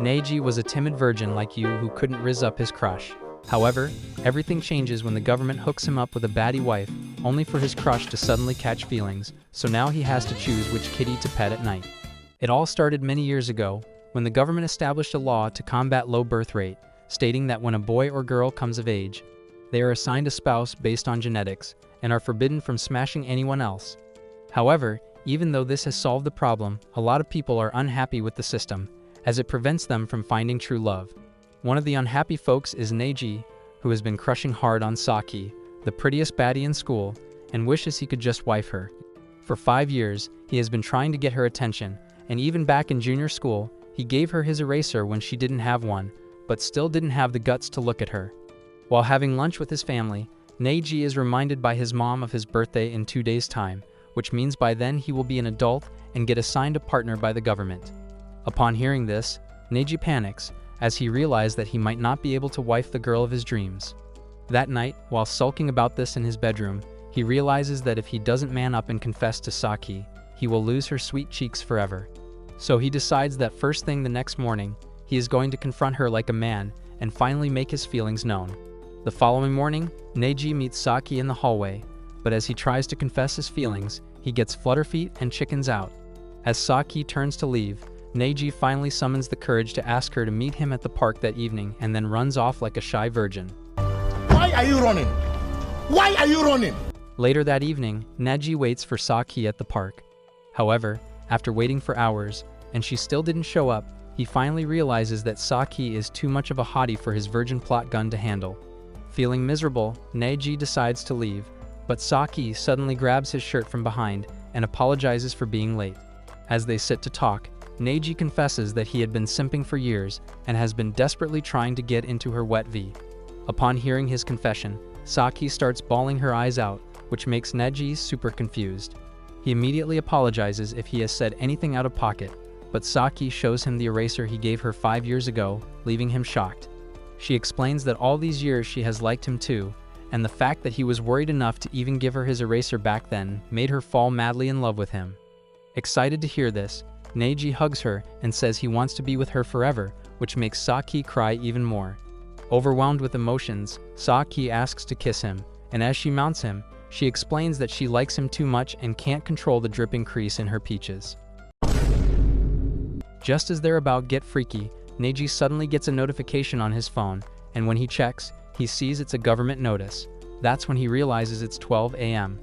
Neji was a timid virgin like you who couldn't rizz up his crush. However, everything changes when the government hooks him up with a baddie wife, only for his crush to suddenly catch feelings, so now he has to choose which kitty to pet at night. It all started many years ago, when the government established a law to combat low birth rate, stating that when a boy or girl comes of age, they are assigned a spouse based on genetics, and are forbidden from smashing anyone else. However, even though this has solved the problem, a lot of people are unhappy with the system, as it prevents them from finding true love. One of the unhappy folks is Neji, who has been crushing hard on Saki, the prettiest baddie in school, and wishes he could just wife her. For 5 years, he has been trying to get her attention, and even back in junior school, he gave her his eraser when she didn't have one, but still didn't have the guts to look at her. While having lunch with his family, Neji is reminded by his mom of his birthday in 2 days' time, which means by then he will be an adult and get assigned a partner by the government. Upon hearing this, Neji panics, as he realizes that he might not be able to wife the girl of his dreams. That night, while sulking about this in his bedroom, he realizes that if he doesn't man up and confess to Saki, he will lose her sweet cheeks forever. So he decides that first thing the next morning, he is going to confront her like a man and finally make his feelings known. The following morning, Neji meets Saki in the hallway, but as he tries to confess his feelings, he gets flutterfeet and chickens out. As Saki turns to leave, Neji finally summons the courage to ask her to meet him at the park that evening and then runs off like a shy virgin. Why are you running? Why are you running? Later that evening, Neji waits for Saki at the park. However, after waiting for hours, and she still didn't show up, he finally realizes that Saki is too much of a hottie for his virgin plot gun to handle. Feeling miserable, Neji decides to leave, but Saki suddenly grabs his shirt from behind and apologizes for being late. As they sit to talk, Neji confesses that he had been simping for years and has been desperately trying to get into her wet V. Upon hearing his confession, Saki starts bawling her eyes out, which makes Neji super confused. He immediately apologizes if he has said anything out of pocket, but Saki shows him the eraser he gave her 5 years ago, leaving him shocked. She explains that all these years she has liked him too, and the fact that he was worried enough to even give her his eraser back then made her fall madly in love with him. Excited to hear this, Neji hugs her and says he wants to be with her forever, which makes Saki cry even more. Overwhelmed with emotions, Saki asks to kiss him, and as she mounts him, she explains that she likes him too much and can't control the dripping crease in her peaches. Just as they're about to get freaky, Neji suddenly gets a notification on his phone, and when he checks, he sees it's a government notice. That's when he realizes it's 12 a.m.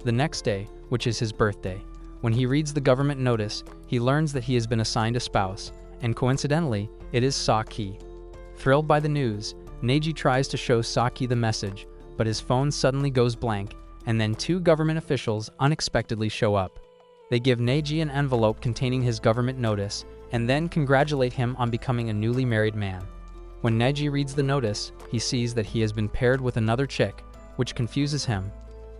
The next day, which is his birthday. When he reads the government notice, he learns that he has been assigned a spouse, and coincidentally, it is Saki. Thrilled by the news, Neji tries to show Saki the message, but his phone suddenly goes blank, and then 2 government officials unexpectedly show up. They give Neji an envelope containing his government notice, and then congratulate him on becoming a newly married man. When Neji reads the notice, he sees that he has been paired with another chick, which confuses him.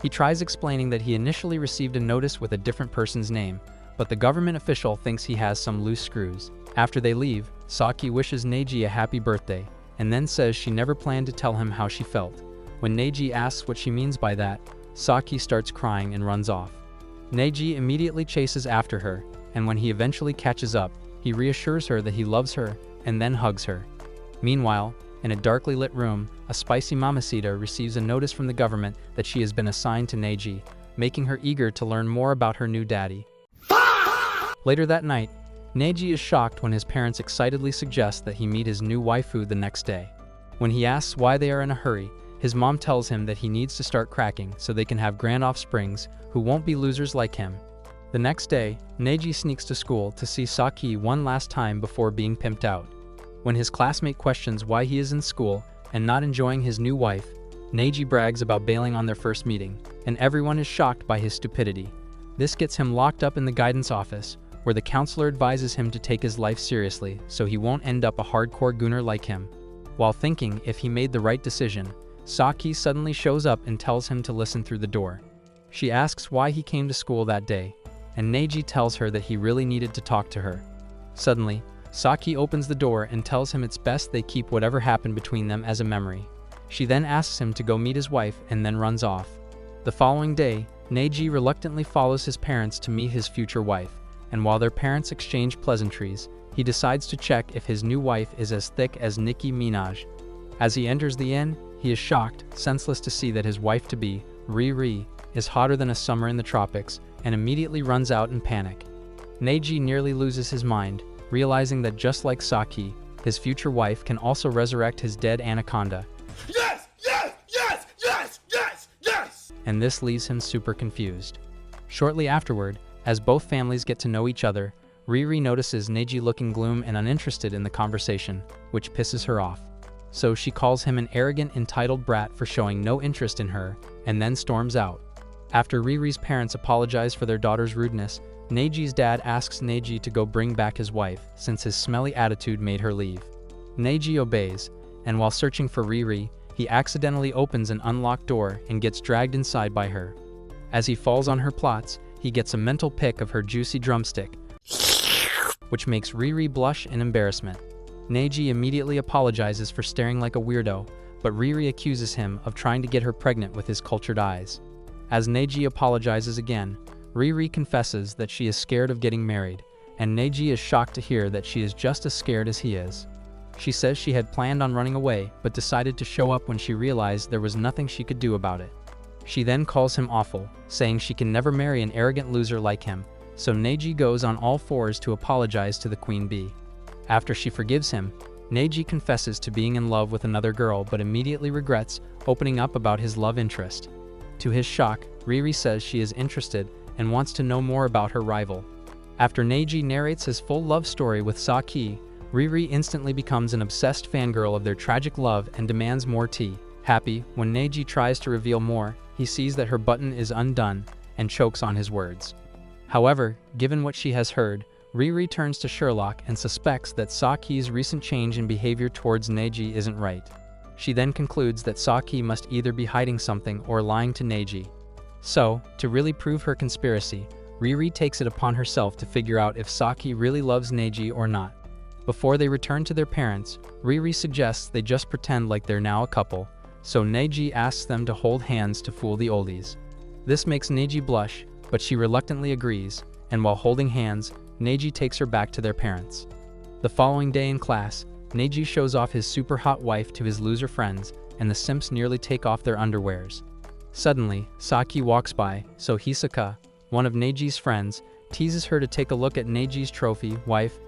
He tries explaining that he initially received a notice with a different person's name, but the government official thinks he has some loose screws. After they leave, Saki wishes Neji a happy birthday, and then says she never planned to tell him how she felt. When Neji asks what she means by that, Saki starts crying and runs off. Neji immediately chases after her, and when he eventually catches up, he reassures her that he loves her, and then hugs her. Meanwhile, in a darkly lit room, a spicy mamacita receives a notice from the government that she has been assigned to Neji, making her eager to learn more about her new daddy. Later that night, Neji is shocked when his parents excitedly suggest that he meet his new waifu the next day. When he asks why they are in a hurry, his mom tells him that he needs to start cracking so they can have grand offsprings who won't be losers like him. The next day, Neji sneaks to school to see Saki one last time before being pimped out. When his classmate questions why he is in school and not enjoying his new wife, Neji brags about bailing on their first meeting, and everyone is shocked by his stupidity. This gets him locked up in the guidance office, where the counselor advises him to take his life seriously so he won't end up a hardcore gooner like him. While thinking if he made the right decision, Saki suddenly shows up and tells him to listen through the door. She asks why he came to school that day, and Neji tells her that he really needed to talk to her. Suddenly, Saki opens the door and tells him it's best they keep whatever happened between them as a memory. She then asks him to go meet his wife and then runs off. The following day, Neji reluctantly follows his parents to meet his future wife, and while their parents exchange pleasantries, he decides to check if his new wife is as thick as Nicki Minaj. As he enters the inn, he is shocked, senseless to see that his wife-to-be, Riri, is hotter than a summer in the tropics, and immediately runs out in panic. Neji nearly loses his mind, realizing that just like Saki, his future wife can also resurrect his dead anaconda. Yes! Yes! Yes! Yes! Yes! Yes! And this leaves him super confused. Shortly afterward, as both families get to know each other, Riri notices Neji looking gloom and uninterested in the conversation, which pisses her off. So she calls him an arrogant, entitled brat for showing no interest in her, and then storms out. After Riri's parents apologize for their daughter's rudeness, Neji's dad asks Neji to go bring back his wife, since his smelly attitude made her leave. Neji obeys, and while searching for Riri, he accidentally opens an unlocked door and gets dragged inside by her. As he falls on her plots, he gets a mental pic of her juicy drumstick, which makes Riri blush in embarrassment. Neji immediately apologizes for staring like a weirdo, but Riri accuses him of trying to get her pregnant with his cultured eyes. As Neji apologizes again, Riri confesses that she is scared of getting married, and Neji is shocked to hear that she is just as scared as he is. She says she had planned on running away, but decided to show up when she realized there was nothing she could do about it. She then calls him awful, saying she can never marry an arrogant loser like him, so Neji goes on all fours to apologize to the queen bee. After she forgives him, Neji confesses to being in love with another girl but immediately regrets opening up about his love interest. To his shock, Riri says she is interested and wants to know more about her rival. After Neji narrates his full love story with Saki, Riri instantly becomes an obsessed fangirl of their tragic love and demands more tea. Happy, when Neji tries to reveal more, he sees that her button is undone and chokes on his words. However, given what she has heard, Riri turns to Sherlock and suspects that Saki's recent change in behavior towards Neji isn't right. She then concludes that Saki must either be hiding something or lying to Neji. So, to really prove her conspiracy, Riri takes it upon herself to figure out if Saki really loves Neji or not. Before they return to their parents, Riri suggests they just pretend like they're now a couple, so Neji asks them to hold hands to fool the oldies. This makes Neji blush, but she reluctantly agrees, and while holding hands, Neji takes her back to their parents. The following day in class, Neji shows off his super hot wife to his loser friends, and the simps nearly take off their underwears. Suddenly, Saki walks by, so Hisaka, one of Neji's friends, teases her to take a look at Neji's trophy wife,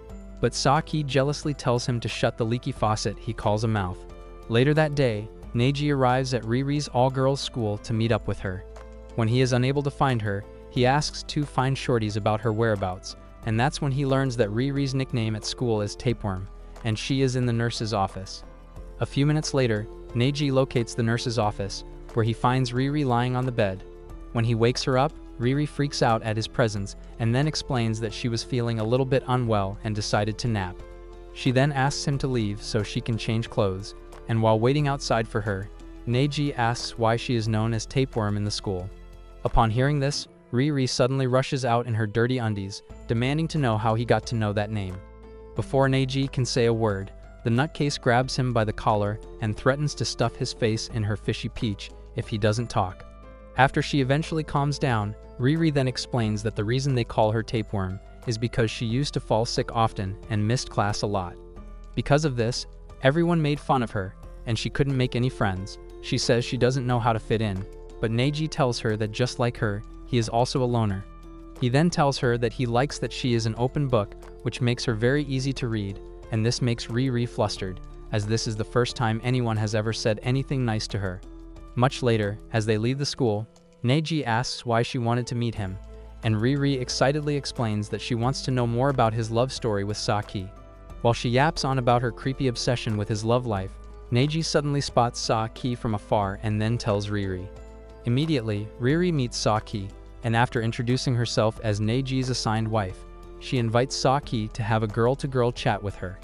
but Saki jealously tells him to shut the leaky faucet he calls a mouth. Later that day, Neji arrives at Riri's all-girls school to meet up with her. When he is unable to find her, he asks two fine shorties about her whereabouts, and that's when he learns that Riri's nickname at school is Tapeworm, and she is in the nurse's office. A few minutes later, Neji locates the nurse's office, where he finds Riri lying on the bed. When he wakes her up, Riri freaks out at his presence and then explains that she was feeling a little bit unwell and decided to nap. She then asks him to leave so she can change clothes, and while waiting outside for her, Neji asks why she is known as Tapeworm in the school. Upon hearing this, Riri suddenly rushes out in her dirty undies, demanding to know how he got to know that name. Before Neji can say a word, the nutcase grabs him by the collar and threatens to stuff his face in her fishy peach if he doesn't talk. After she eventually calms down, Riri then explains that the reason they call her Tapeworm is because she used to fall sick often and missed class a lot. Because of this, everyone made fun of her, and she couldn't make any friends. She says she doesn't know how to fit in, but Neji tells her that just like her, he is also a loner. He then tells her that he likes that she is an open book, which makes her very easy to read, and this makes Riri flustered, as this is the first time anyone has ever said anything nice to her. Much later, as they leave the school, Neji asks why she wanted to meet him, and Riri excitedly explains that she wants to know more about his love story with Saki. While she yaps on about her creepy obsession with his love life, Neji suddenly spots Saki from afar and then tells Riri. Immediately, Riri meets Saki, and after introducing herself as Neji's assigned wife, she invites Saki to have a girl-to-girl chat with her.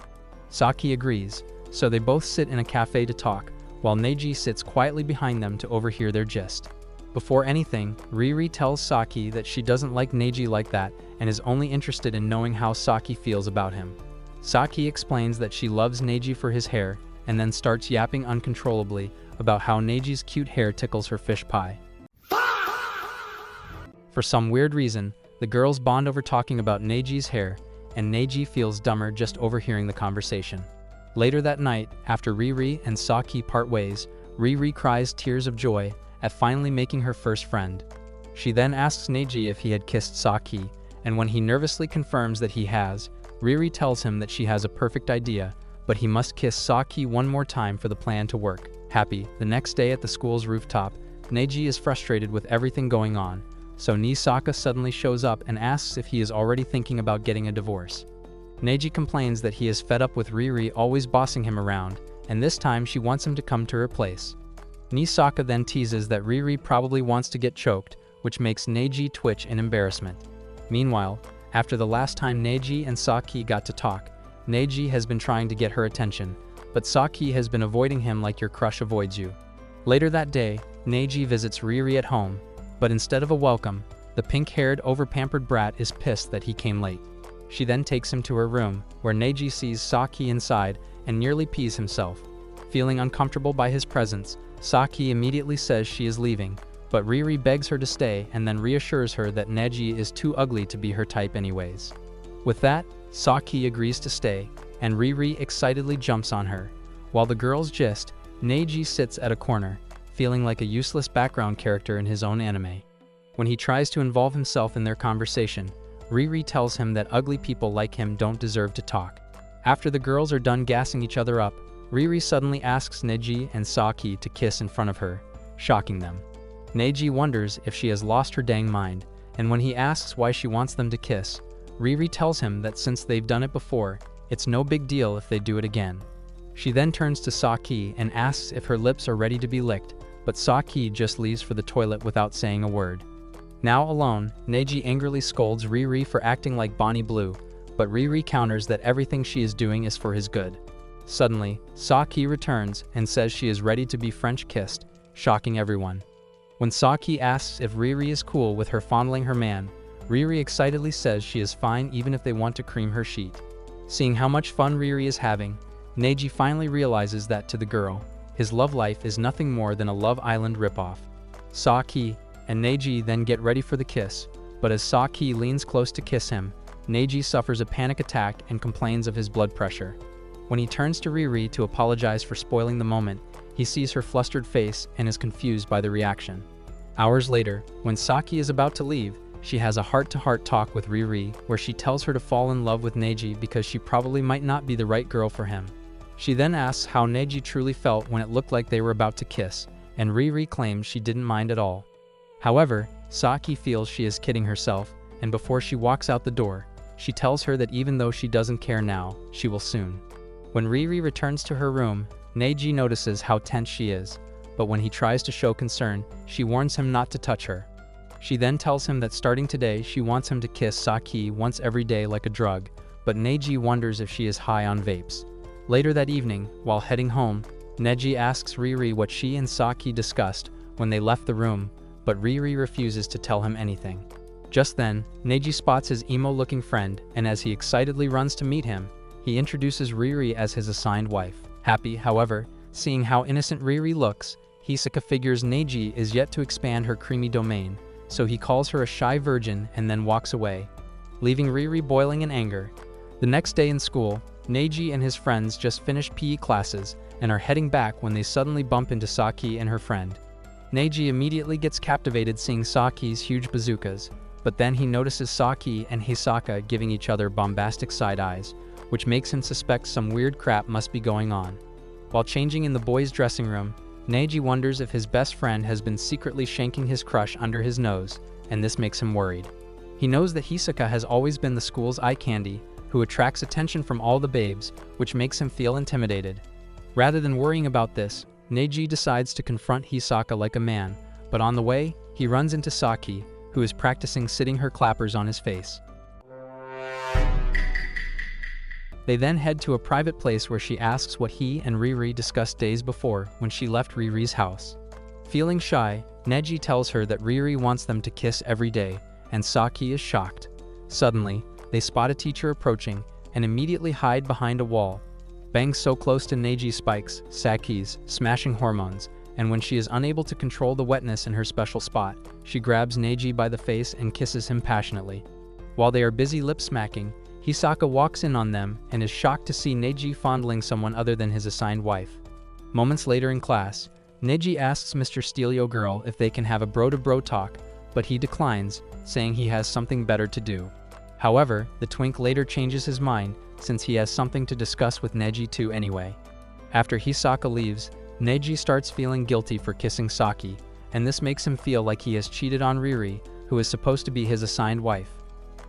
Saki agrees, so they both sit in a cafe to talk, while Neji sits quietly behind them to overhear their gist. Before anything, Riri tells Saki that she doesn't like Neji like that and is only interested in knowing how Saki feels about him. Saki explains that she loves Neji for his hair, and then starts yapping uncontrollably about how Neji's cute hair tickles her fish pie. For some weird reason, the girls bond over talking about Neji's hair, and Neji feels dumber just overhearing the conversation. Later that night, after Riri and Saki part ways, Riri cries tears of joy at finally making her first friend. She then asks Neji if he had kissed Saki, and when he nervously confirms that he has, Riri tells him that she has a perfect idea, but he must kiss Saki one more time for the plan to work. Happy, the next day at the school's rooftop, Neji is frustrated with everything going on, so Nisaka suddenly shows up and asks if he is already thinking about getting a divorce. Neji complains that he is fed up with Riri always bossing him around, and this time she wants him to come to her place. Nisaka then teases that Riri probably wants to get choked, which makes Neji twitch in embarrassment. Meanwhile, after the last time Neji and Saki got to talk, Neji has been trying to get her attention, but Saki has been avoiding him like your crush avoids you. Later that day, Neji visits Riri at home, but instead of a welcome, the pink-haired, over-pampered brat is pissed that he came late. She then takes him to her room, where Neji sees Saki inside and nearly pees himself. Feeling uncomfortable by his presence, Saki immediately says she is leaving, but Riri begs her to stay and then reassures her that Neji is too ugly to be her type anyways. With that, Saki agrees to stay, and Riri excitedly jumps on her. While the girls gist, Neji sits at a corner, feeling like a useless background character in his own anime. When he tries to involve himself in their conversation, Riri tells him that ugly people like him don't deserve to talk. After the girls are done gassing each other up, Riri suddenly asks Neji and Saki to kiss in front of her, shocking them. Neji wonders if she has lost her dang mind, and when he asks why she wants them to kiss, Riri tells him that since they've done it before, it's no big deal if they do it again. She then turns to Saki and asks if her lips are ready to be licked, but Saki just leaves for the toilet without saying a word. Now alone, Neji angrily scolds Riri for acting like Bonnie Blue, but Riri counters that everything she is doing is for his good. Suddenly, Saki returns and says she is ready to be French kissed, shocking everyone. When Saki asks if Riri is cool with her fondling her man, Riri excitedly says she is fine even if they want to cream her sheet. Seeing how much fun Riri is having, Neji finally realizes that to the girl, his love life is nothing more than a Love Island ripoff. Saki and Neji then get ready for the kiss, but as Saki leans close to kiss him, Neji suffers a panic attack and complains of his blood pressure. When he turns to Riri to apologize for spoiling the moment, he sees her flustered face and is confused by the reaction. Hours later, when Saki is about to leave, she has a heart-to-heart talk with Riri where she tells her to fall in love with Neji because she probably might not be the right girl for him. She then asks how Neji truly felt when it looked like they were about to kiss, and Riri claims she didn't mind at all. However, Saki feels she is kidding herself, and before she walks out the door, she tells her that even though she doesn't care now, she will soon. When Riri returns to her room, Neji notices how tense she is, but when he tries to show concern, she warns him not to touch her. She then tells him that starting today she wants him to kiss Saki once every day like a drug, but Neji wonders if she is high on vapes. Later that evening, while heading home, Neji asks Riri what she and Saki discussed when they left the room, but Riri refuses to tell him anything. Just then, Neji spots his emo-looking friend, and as he excitedly runs to meet him, he introduces Riri as his assigned wife. Happy, however, seeing how innocent Riri looks, Hisaka figures Neji is yet to expand her creamy domain, so he calls her a shy virgin and then walks away, leaving Riri boiling in anger. The next day in school, Neji and his friends just finish PE classes and are heading back when they suddenly bump into Saki and her friend. Neji immediately gets captivated seeing Saki's huge bazookas, but then he notices Saki and Hisaka giving each other bombastic side eyes, which makes him suspect some weird crap must be going on. While changing in the boys' dressing room, Neji wonders if his best friend has been secretly shanking his crush under his nose, and this makes him worried. He knows that Hisaka has always been the school's eye candy, who attracts attention from all the babes, which makes him feel intimidated. Rather than worrying about this, Neji decides to confront Hisaka like a man, but on the way, he runs into Saki, who is practicing sitting her clappers on his face. They then head to a private place where she asks what he and Riri discussed days before when she left Riri's house. Feeling shy, Neji tells her that Riri wants them to kiss every day, and Saki is shocked. Suddenly, they spot a teacher approaching and immediately hide behind a wall. Bang so close to Neji's spikes, Saki's, smashing hormones, and when she is unable to control the wetness in her special spot, she grabs Neji by the face and kisses him passionately. While they are busy lip-smacking, Hisaka walks in on them and is shocked to see Neji fondling someone other than his assigned wife. Moments later in class, Neji asks Mr. Steelio Girl if they can have a bro-to-bro talk, but he declines, saying he has something better to do. However, the twink later changes his mind since he has something to discuss with Neji too anyway. After Hisaka leaves, Neji starts feeling guilty for kissing Saki, and this makes him feel like he has cheated on Riri, who is supposed to be his assigned wife.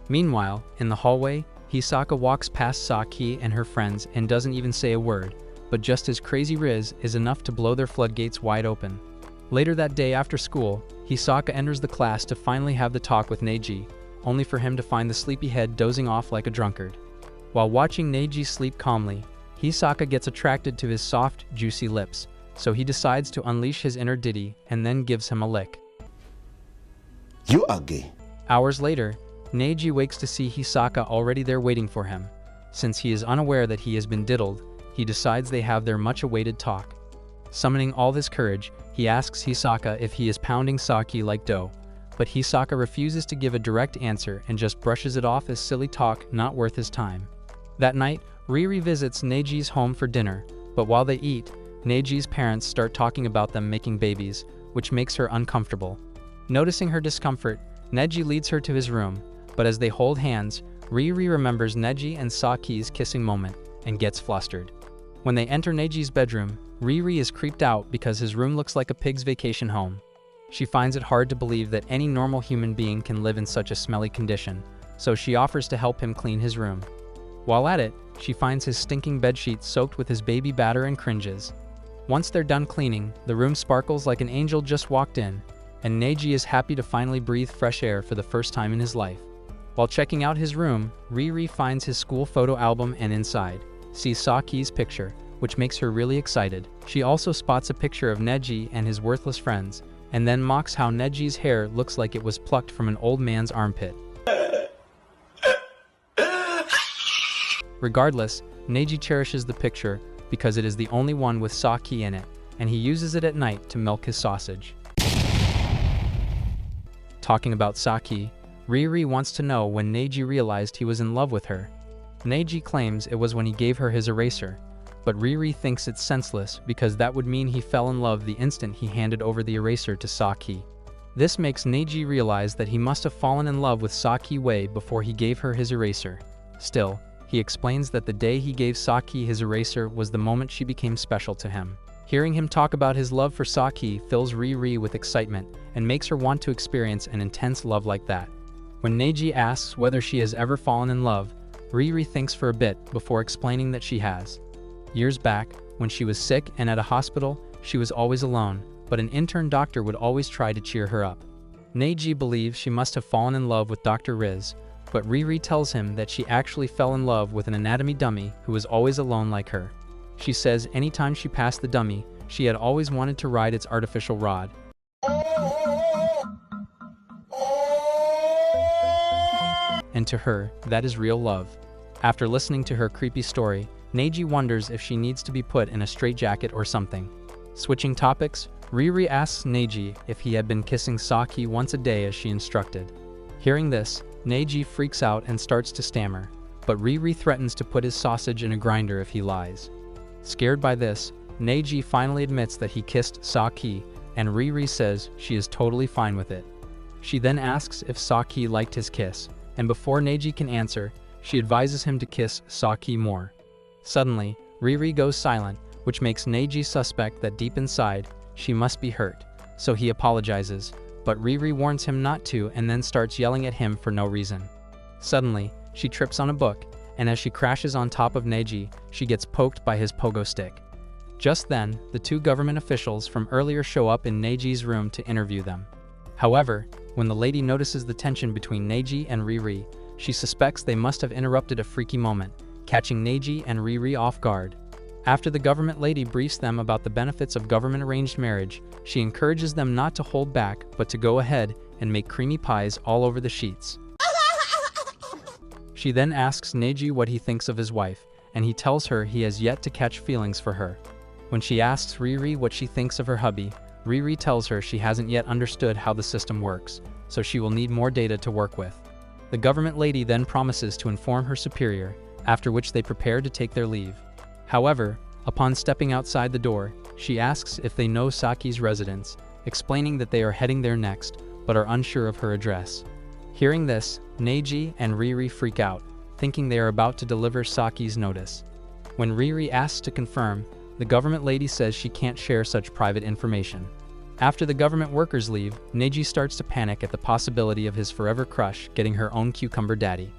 Meanwhile, in the hallway, Hisaka walks past Saki and her friends and doesn't even say a word, but just his crazy riz is enough to blow their floodgates wide open. Later that day after school, Hisaka enters the class to finally have the talk with Neji, only for him to find the sleepyhead dozing off like a drunkard. While watching Neji sleep calmly, Hisaka gets attracted to his soft, juicy lips, so he decides to unleash his inner Diddy and then gives him a lick. You are gay. Hours later, Neji wakes to see Hisaka already there waiting for him. Since he is unaware that he has been diddled, he decides they have their much-awaited talk. Summoning all his courage, he asks Hisaka if he is pounding Saki like dough, but Hisaka refuses to give a direct answer and just brushes it off as silly talk not worth his time. That night, Riri visits Neji's home for dinner, but while they eat, Neji's parents start talking about them making babies, which makes her uncomfortable. Noticing her discomfort, Neji leads her to his room, but as they hold hands, Riri remembers Neji and Saki's kissing moment and gets flustered. When they enter Neji's bedroom, Riri is creeped out because his room looks like a pig's vacation home. She finds it hard to believe that any normal human being can live in such a smelly condition, so she offers to help him clean his room. While at it, she finds his stinking bedsheet soaked with his baby batter and cringes. Once they're done cleaning, the room sparkles like an angel just walked in, and Neji is happy to finally breathe fresh air for the first time in his life. While checking out his room, Riri finds his school photo album and inside sees Saki's picture, which makes her really excited. She also spots a picture of Neji and his worthless friends, and then mocks how Neji's hair looks like it was plucked from an old man's armpit. Regardless, Neji cherishes the picture because it is the only one with Saki in it, and he uses it at night to milk his sausage. Talking about Saki, Riri wants to know when Neji realized he was in love with her. Neji claims it was when he gave her his eraser, but Riri thinks it's senseless because that would mean he fell in love the instant he handed over the eraser to Saki. This makes Neji realize that he must have fallen in love with Saki way before he gave her his eraser. Still, he explains that the day he gave Saki his eraser was the moment she became special to him. Hearing him talk about his love for Saki fills Riri with excitement and makes her want to experience an intense love like that. When Neji asks whether she has ever fallen in love, Riri thinks for a bit before explaining that she has. Years back, when she was sick and at a hospital, she was always alone, but an intern doctor would always try to cheer her up. Neji believes she must have fallen in love with Dr. Riz, but Riri tells him that she actually fell in love with an anatomy dummy who was always alone like her. She says anytime she passed the dummy, she had always wanted to ride its artificial rod. And to her, that is real love. After listening to her creepy story, Neji wonders if she needs to be put in a straitjacket or something. Switching topics, Riri asks Neji if he had been kissing Saki once a day as she instructed. Hearing this, Neji freaks out and starts to stammer, but Riri threatens to put his sausage in a grinder if he lies. Scared by this, Neji finally admits that he kissed Saki, and Riri says she is totally fine with it. She then asks if Saki liked his kiss, and before Neji can answer, she advises him to kiss Saki more. Suddenly, Riri goes silent, which makes Neji suspect that deep inside, she must be hurt, so he apologizes, but Riri warns him not to and then starts yelling at him for no reason. Suddenly, she trips on a book, and as she crashes on top of Neji, she gets poked by his pogo stick. Just then, the two government officials from earlier show up in Neji's room to interview them. However, when the lady notices the tension between Neji and Riri, she suspects they must have interrupted a freaky moment, catching Neji and Riri off guard. After the government lady briefs them about the benefits of government-arranged marriage, she encourages them not to hold back, but to go ahead and make creamy pies all over the sheets. She then asks Neji what he thinks of his wife, and he tells her he has yet to catch feelings for her. When she asks Riri what she thinks of her hubby, Riri tells her she hasn't yet understood how the system works, so she will need more data to work with. The government lady then promises to inform her superior, after which they prepare to take their leave. However, upon stepping outside the door, she asks if they know Saki's residence, explaining that they are heading there next, but are unsure of her address. Hearing this, Neji and Riri freak out, thinking they are about to deliver Saki's notice. When Riri asks to confirm, the government lady says she can't share such private information. After the government workers leave, Neji starts to panic at the possibility of his forever crush getting her own cucumber daddy.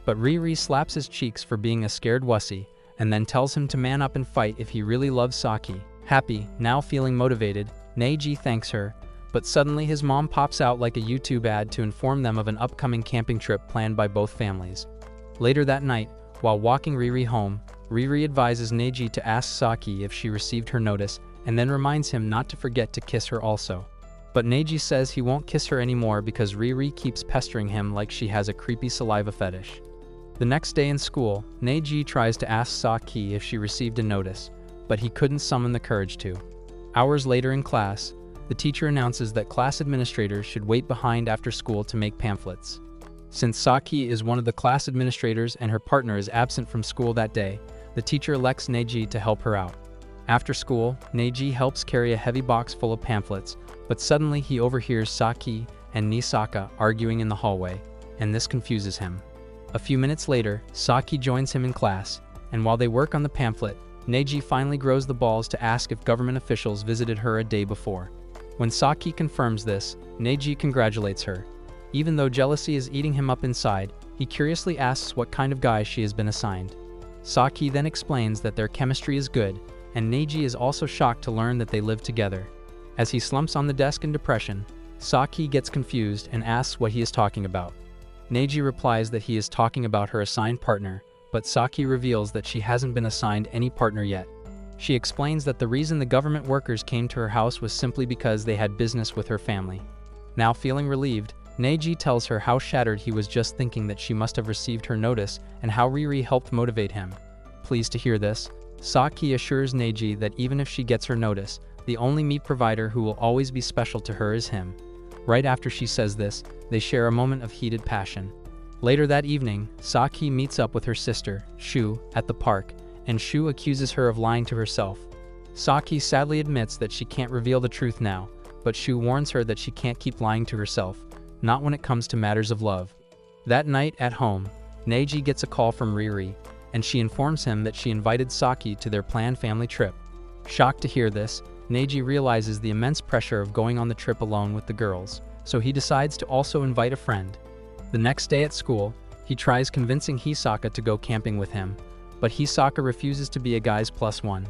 But Riri slaps his cheeks for being a scared wussy, and then tells him to man up and fight if he really loves Saki. Happy, now feeling motivated, Neji thanks her, but suddenly his mom pops out like a YouTube ad to inform them of an upcoming camping trip planned by both families. Later that night, while walking Riri home, Riri advises Neji to ask Saki if she received her notice, and then reminds him not to forget to kiss her also. But Neji says he won't kiss her anymore because Riri keeps pestering him like she has a creepy saliva fetish. The next day in school, Neji tries to ask Saki if she received a notice, but he couldn't summon the courage to. Hours later in class, the teacher announces that class administrators should wait behind after school to make pamphlets. Since Saki is one of the class administrators and her partner is absent from school that day, the teacher elects Neji to help her out. After school, Neji helps carry a heavy box full of pamphlets, but suddenly he overhears Saki and Nisaka arguing in the hallway, and this confuses him. A few minutes later, Saki joins him in class, and while they work on the pamphlet, Neji finally grows the balls to ask if government officials visited her a day before. When Saki confirms this, Neji congratulates her. Even though jealousy is eating him up inside, he curiously asks what kind of guy she has been assigned. Saki then explains that their chemistry is good, and Neji is also shocked to learn that they live together. As he slumps on the desk in depression, Saki gets confused and asks what he is talking about. Neji replies that he is talking about her assigned partner, but Saki reveals that she hasn't been assigned any partner yet. She explains that the reason the government workers came to her house was simply because they had business with her family. Now feeling relieved, Neji tells her how shattered he was just thinking that she must have received her notice and how Riri helped motivate him. Pleased to hear this, Saki assures Neji that even if she gets her notice, the only meat provider who will always be special to her is him. Right after she says this, they share a moment of heated passion. Later that evening, Saki meets up with her sister, Shu, at the park, and Shu accuses her of lying to herself. Saki sadly admits that she can't reveal the truth now, but Shu warns her that she can't keep lying to herself, not when it comes to matters of love. That night at home, Neji gets a call from Riri, and she informs him that she invited Saki to their planned family trip. Shocked to hear this, Neji realizes the immense pressure of going on the trip alone with the girls, so he decides to also invite a friend. The next day at school, he tries convincing Hisaka to go camping with him, but Hisaka refuses to be a guy's plus one.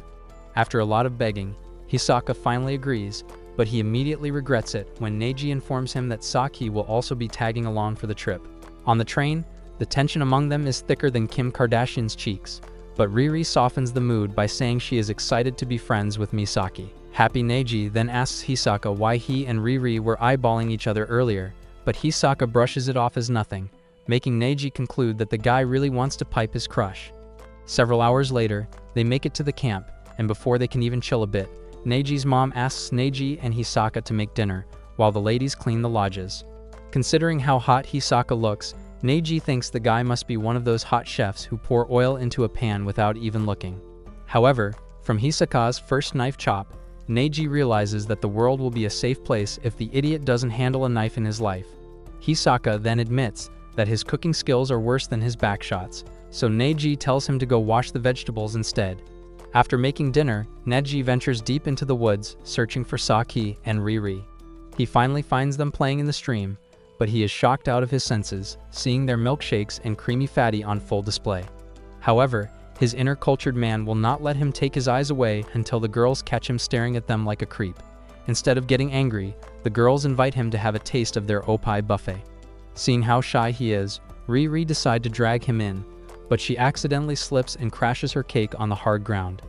After a lot of begging, Hisaka finally agrees, but he immediately regrets it when Neji informs him that Saki will also be tagging along for the trip. On the train, the tension among them is thicker than Kim Kardashian's cheeks, but Riri softens the mood by saying she is excited to be friends with Misaki. Happy Neji then asks Hisaka why he and Riri were eyeballing each other earlier, but Hisaka brushes it off as nothing, making Neji conclude that the guy really wants to pipe his crush. Several hours later, they make it to the camp, and before they can even chill a bit, Neji's mom asks Neji and Hisaka to make dinner, while the ladies clean the lodges. Considering how hot Hisaka looks, Neji thinks the guy must be one of those hot chefs who pour oil into a pan without even looking. However, from Hisaka's first knife chop, Neji realizes that the world will be a safe place if the idiot doesn't handle a knife in his life. Hisaka then admits that his cooking skills are worse than his backshots, so Neji tells him to go wash the vegetables instead. After making dinner, Neji ventures deep into the woods, searching for Saki and Riri. He finally finds them playing in the stream, but he is shocked out of his senses, seeing their milkshakes and creamy fatty on full display. However, his inner cultured man will not let him take his eyes away until the girls catch him staring at them like a creep. Instead of getting angry, the girls invite him to have a taste of their opai buffet. Seeing how shy he is, Riri decides to drag him in, but she accidentally slips and crashes her cake on the hard ground.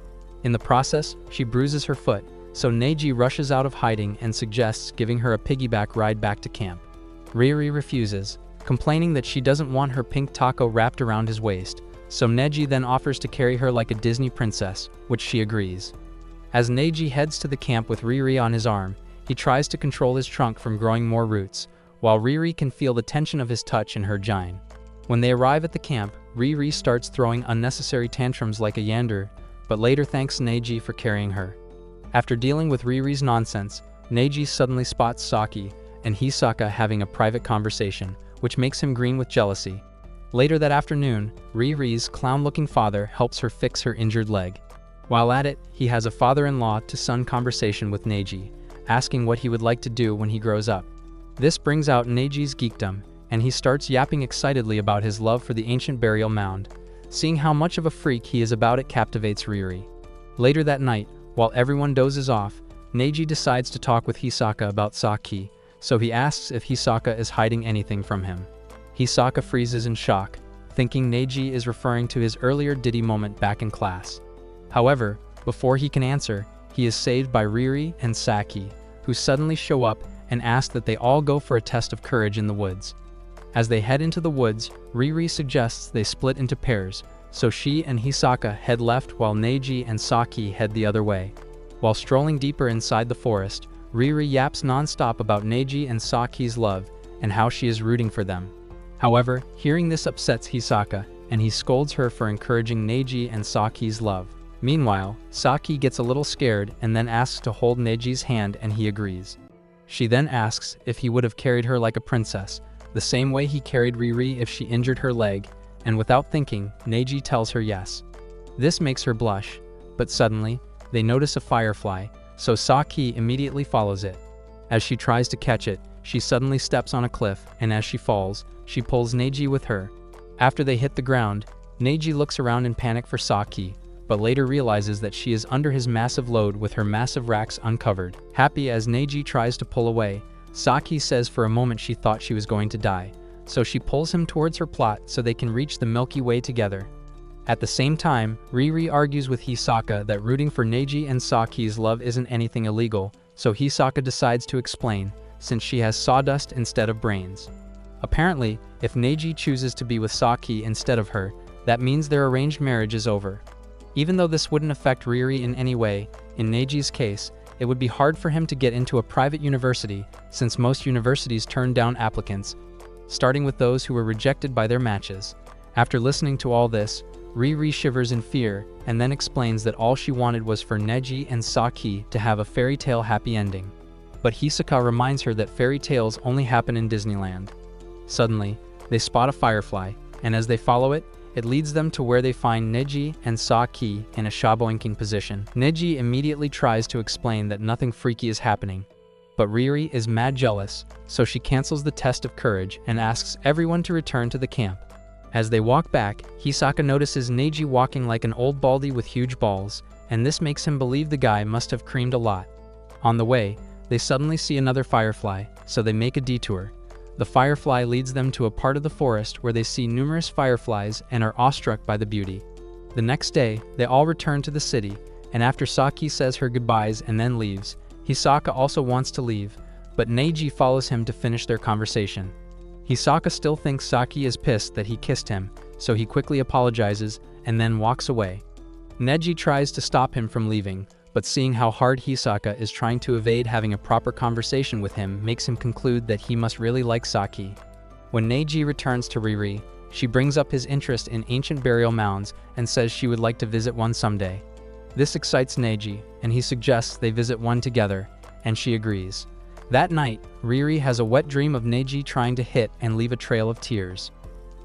In the process, she bruises her foot, so Neji rushes out of hiding and suggests giving her a piggyback ride back to camp. Riri refuses, complaining that she doesn't want her pink taco wrapped around his waist, so Neji then offers to carry her like a Disney princess, which she agrees. As Neji heads to the camp with Riri on his arm, he tries to control his trunk from growing more roots, while Riri can feel the tension of his touch in her gine. When they arrive at the camp, Riri starts throwing unnecessary tantrums like a yandere, but later thanks Neji for carrying her. After dealing with Riri's nonsense, Neji suddenly spots Saki and Hisaka having a private conversation, which makes him green with jealousy. Later that afternoon, Riri's clown-looking father helps her fix her injured leg. While at it, he has a father-in-law to son conversation with Neji, asking what he would like to do when he grows up. This brings out Neji's geekdom, and he starts yapping excitedly about his love for the ancient burial mound. Seeing how much of a freak he is about it captivates Riri. Later that night, while everyone dozes off, Neji decides to talk with Hisaka about Saki, so he asks if Hisaka is hiding anything from him. Hisaka freezes in shock, thinking Neji is referring to his earlier Diddy moment back in class. However, before he can answer, he is saved by Riri and Saki, who suddenly show up and ask that they all go for a test of courage in the woods. As they head into the woods, Riri suggests they split into pairs, so she and Hisaka head left while Neji and Saki head the other way. While strolling deeper inside the forest, Riri yaps non-stop about Neji and Saki's love and how she is rooting for them. However, hearing this upsets Hisaka, and he scolds her for encouraging Neji and Saki's love. Meanwhile, Saki gets a little scared and then asks to hold Neji's hand, and he agrees. She then asks if he would have carried her like a princess, the same way he carried Riri if she injured her leg, and without thinking, Neji tells her yes. This makes her blush, but suddenly, they notice a firefly, so Saki immediately follows it. As she tries to catch it, she suddenly steps on a cliff, and as she falls, she pulls Neji with her. After they hit the ground, Neji looks around in panic for Saki, but later realizes that she is under his massive load with her massive racks uncovered. Happy as Neji tries to pull away, Saki says for a moment she thought she was going to die, so she pulls him towards her plot so they can reach the Milky Way together. At the same time, Riri argues with Hisaka that rooting for Neji and Saki's love isn't anything illegal, so Hisaka decides to explain, since she has sawdust instead of brains. Apparently, if Neji chooses to be with Saki instead of her, that means their arranged marriage is over. Even though this wouldn't affect Riri in any way, in Neji's case, it would be hard for him to get into a private university, since most universities turn down applicants, starting with those who were rejected by their matches. After listening to all this, Riri shivers in fear and then explains that all she wanted was for Neji and Saki to have a fairy tale happy ending. But Hisaka reminds her that fairy tales only happen in Disneyland. Suddenly, they spot a firefly, and as they follow it, it leads them to where they find Neji and Saki in a shaboinking position. Neji immediately tries to explain that nothing freaky is happening, but Riri is mad jealous, so she cancels the test of courage and asks everyone to return to the camp. As they walk back, Hisaka notices Neji walking like an old baldy with huge balls, and this makes him believe the guy must have creamed a lot. On the way, they suddenly see another firefly, so they make a detour. The firefly leads them to a part of the forest where they see numerous fireflies and are awestruck by the beauty. The next day, they all return to the city, and after Saki says her goodbyes and then leaves, Hisaka also wants to leave, but Neji follows him to finish their conversation. Hisaka still thinks Saki is pissed that he kissed him, so he quickly apologizes and then walks away. Neji tries to stop him from leaving, but seeing how hard Hisaka is trying to evade having a proper conversation with him makes him conclude that he must really like Saki. When Neji returns to Riri, she brings up his interest in ancient burial mounds and says she would like to visit one someday. This excites Neji, and he suggests they visit one together, and she agrees. That night, Riri has a wet dream of Neji trying to hit and leave a trail of tears.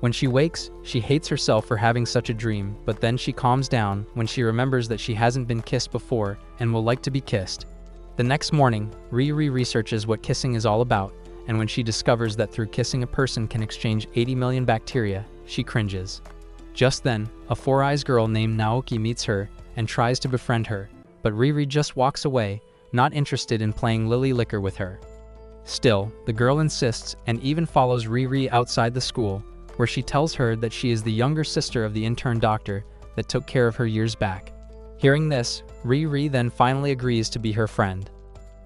When she wakes, she hates herself for having such a dream, but then she calms down when she remembers that she hasn't been kissed before and will like to be kissed. The next morning, Riri researches what kissing is all about, and when she discovers that through kissing a person can exchange 80 million bacteria, she cringes. Just then, a four-eyes girl named Naoki meets her and tries to befriend her, but Riri just walks away, not interested in playing lily licker with her. Still, the girl insists and even follows Riri outside the school, where she tells her that she is the younger sister of the intern doctor that took care of her years back. Hearing this, Riri then finally agrees to be her friend.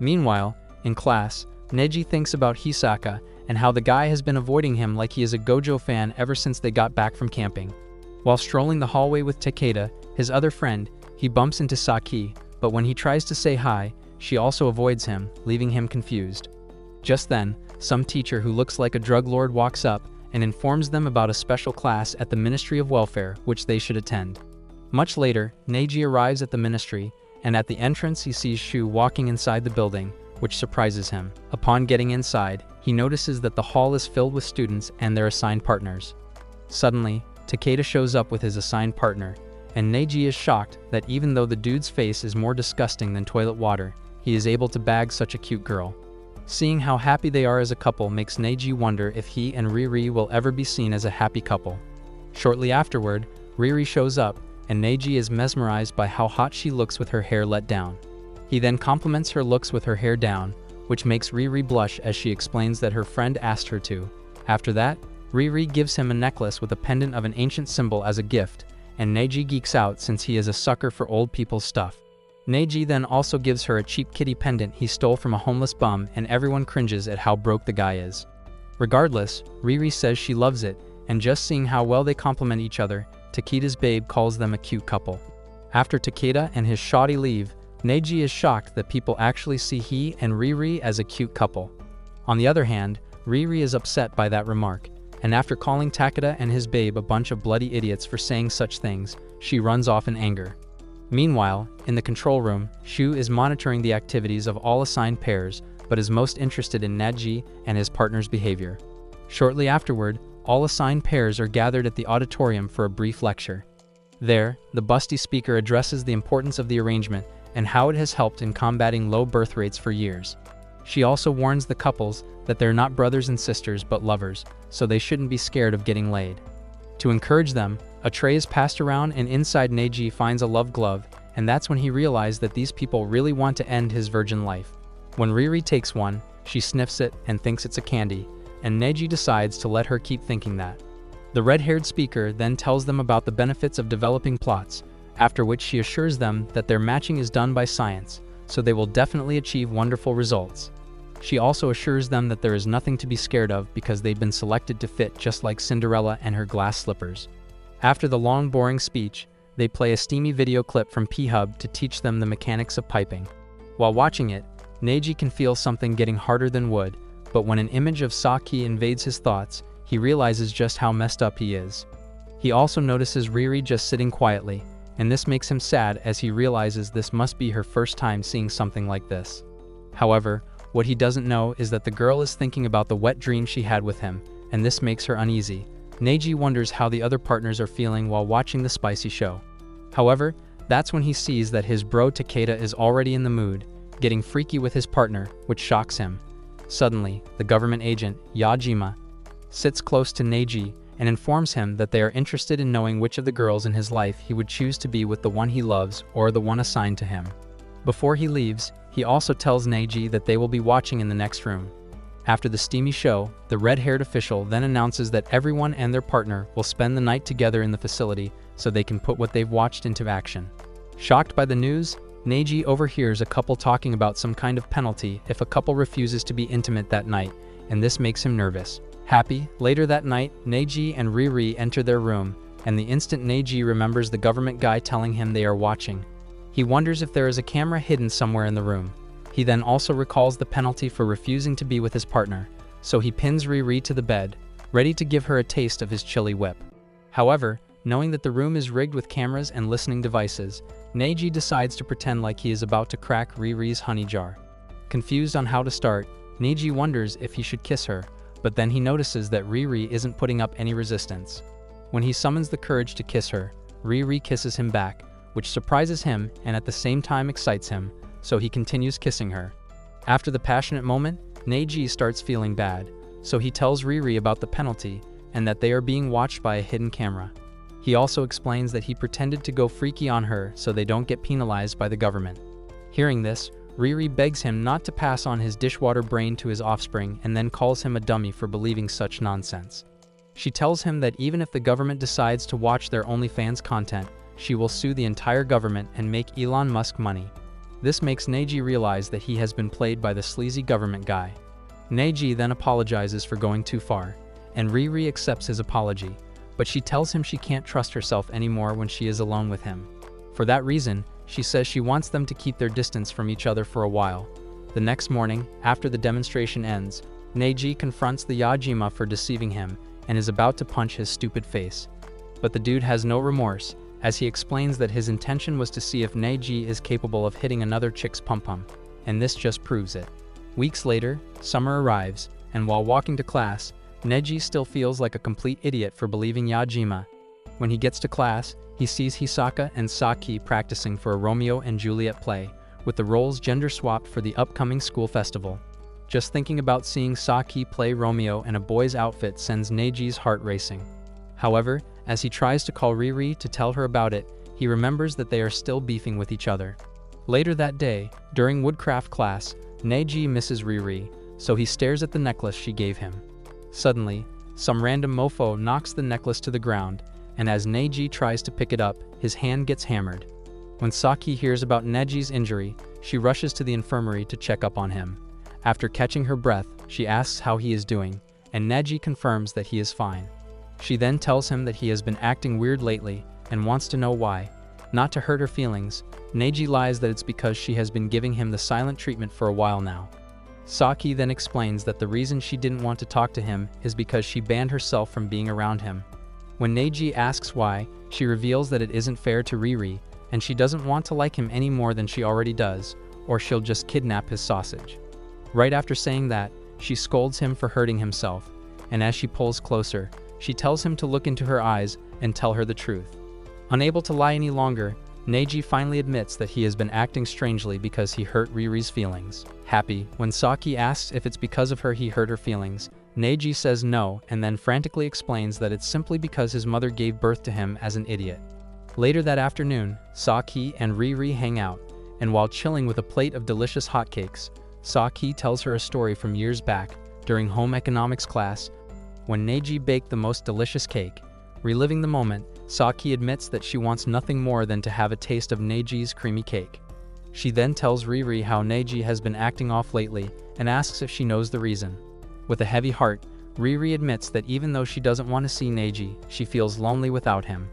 Meanwhile, in class, Neji thinks about Hisaka and how the guy has been avoiding him like he is a Gojo fan ever since they got back from camping. While strolling the hallway with Takeda, his other friend, he bumps into Saki, but when he tries to say hi, she also avoids him, leaving him confused. Just then, some teacher who looks like a drug lord walks up and informs them about a special class at the Ministry of Welfare which they should attend. Much later, Neji arrives at the ministry, and at the entrance he sees Shu walking inside the building, which surprises him. Upon getting inside, he notices that the hall is filled with students and their assigned partners. Suddenly, Takeda shows up with his assigned partner, and Neji is shocked that even though the dude's face is more disgusting than toilet water, he is able to bag such a cute girl. Seeing how happy they are as a couple makes Neji wonder if he and Riri will ever be seen as a happy couple. Shortly afterward, Riri shows up, and Neji is mesmerized by how hot she looks with her hair let down. He then compliments her looks with her hair down, which makes Riri blush as she explains that her friend asked her to. After that, Riri gives him a necklace with a pendant of an ancient symbol as a gift, and Neji geeks out since he is a sucker for old people's stuff. Neji then also gives her a cheap kitty pendant he stole from a homeless bum, and everyone cringes at how broke the guy is. Regardless, Riri says she loves it, and just seeing how well they complement each other, Takeda's babe calls them a cute couple. After Takeda and his shawty leave, Neji is shocked that people actually see he and Riri as a cute couple. On the other hand, Riri is upset by that remark, and after calling Takeda and his babe a bunch of bloody idiots for saying such things, she runs off in anger. Meanwhile, in the control room, Shu is monitoring the activities of all assigned pairs, but is most interested in Neji and his partner's behavior. Shortly afterward, all assigned pairs are gathered at the auditorium for a brief lecture. There, the busty speaker addresses the importance of the arrangement and how it has helped in combating low birth rates for years. She also warns the couples that they're not brothers and sisters but lovers, so they shouldn't be scared of getting laid. To encourage them, a tray is passed around, and inside Neji finds a love glove, and that's when he realizes that these people really want to end his virgin life. When Riri takes one, she sniffs it and thinks it's a candy, and Neji decides to let her keep thinking that. The red-haired speaker then tells them about the benefits of developing plots, after which she assures them that their matching is done by science, so they will definitely achieve wonderful results. She also assures them that there is nothing to be scared of because they've been selected to fit just like Cinderella and her glass slippers. After the long boring speech, they play a steamy video clip from P-Hub to teach them the mechanics of piping. While watching it, Neji can feel something getting harder than wood, but when an image of Saki invades his thoughts, he realizes just how messed up he is. He also notices Riri just sitting quietly, and this makes him sad as he realizes this must be her first time seeing something like this. However, what he doesn't know is that the girl is thinking about the wet dream she had with him, and this makes her uneasy. Neji wonders how the other partners are feeling while watching the spicy show. However, that's when he sees that his bro Takeda is already in the mood, getting freaky with his partner, which shocks him. Suddenly, the government agent, Yajima, sits close to Neji and informs him that they are interested in knowing which of the girls in his life he would choose to be with, the one he loves or the one assigned to him. Before he leaves, he also tells Neji that they will be watching in the next room. After the steamy show, the red-haired official then announces that everyone and their partner will spend the night together in the facility so they can put what they've watched into action. Shocked by the news, Neji overhears a couple talking about some kind of penalty if a couple refuses to be intimate that night, and this makes him nervous. Happy, later that night, Neji and Riri enter their room, and the instant Neji remembers the government guy telling him they are watching, he wonders if there is a camera hidden somewhere in the room. He then also recalls the penalty for refusing to be with his partner, so he pins Riri to the bed, ready to give her a taste of his chili whip. However, knowing that the room is rigged with cameras and listening devices, Neji decides to pretend like he is about to crack Riri's honey jar. Confused on how to start, Neji wonders if he should kiss her, but then he notices that Riri isn't putting up any resistance. When he summons the courage to kiss her, Riri kisses him back, which surprises him and at the same time excites him, so he continues kissing her. After the passionate moment, Neji starts feeling bad, so he tells Riri about the penalty and that they are being watched by a hidden camera. He also explains that he pretended to go freaky on her so they don't get penalized by the government. Hearing this, Riri begs him not to pass on his dishwater brain to his offspring and then calls him a dummy for believing such nonsense. She tells him that even if the government decides to watch their OnlyFans content, she will sue the entire government and make Elon Musk money. This makes Neji realize that he has been played by the sleazy government guy. Neji then apologizes for going too far, and Riri accepts his apology, but she tells him she can't trust herself anymore when she is alone with him. For that reason, she says she wants them to keep their distance from each other for a while. The next morning, after the demonstration ends, Neji confronts the Yajima for deceiving him, and is about to punch his stupid face. But the dude has no remorse, as he explains that his intention was to see if Neji is capable of hitting another chick's pum-pum, and this just proves it. Weeks later, summer arrives, and while walking to class, Neji still feels like a complete idiot for believing Yajima. When he gets to class, he sees Hisaka and Saki practicing for a Romeo and Juliet play, with the roles gender-swapped for the upcoming school festival. Just thinking about seeing Saki play Romeo in a boy's outfit sends Neji's heart racing. However, as he tries to call Riri to tell her about it, he remembers that they are still beefing with each other. Later that day, during woodcraft class, Neji misses Riri, so he stares at the necklace she gave him. Suddenly, some random mofo knocks the necklace to the ground, and as Neji tries to pick it up, his hand gets hammered. When Saki hears about Neji's injury, she rushes to the infirmary to check up on him. After catching her breath, she asks how he is doing, and Neji confirms that he is fine. She then tells him that he has been acting weird lately and wants to know why. Not to hurt her feelings, Neji lies that it's because she has been giving him the silent treatment for a while now. Saki then explains that the reason she didn't want to talk to him is because she banned herself from being around him. When Neji asks why, she reveals that it isn't fair to Riri, and she doesn't want to like him any more than she already does, or she'll just kidnap his sausage. Right after saying that, she scolds him for hurting himself, and as she pulls closer, she tells him to look into her eyes and tell her the truth. Unable to lie any longer, Neji finally admits that he has been acting strangely because he hurt Riri's feelings. Happy, when Saki asks if it's because of her he hurt her feelings, Neji says no and then frantically explains that it's simply because his mother gave birth to him as an idiot. Later that afternoon, Saki and Riri hang out, and while chilling with a plate of delicious hotcakes, Saki tells her a story from years back, during home economics class, when Neji baked the most delicious cake. Reliving the moment, Saki admits that she wants nothing more than to have a taste of Neji's creamy cake. She then tells Riri how Neji has been acting off lately and asks if she knows the reason. With a heavy heart, Riri admits that even though she doesn't want to see Neji, she feels lonely without him.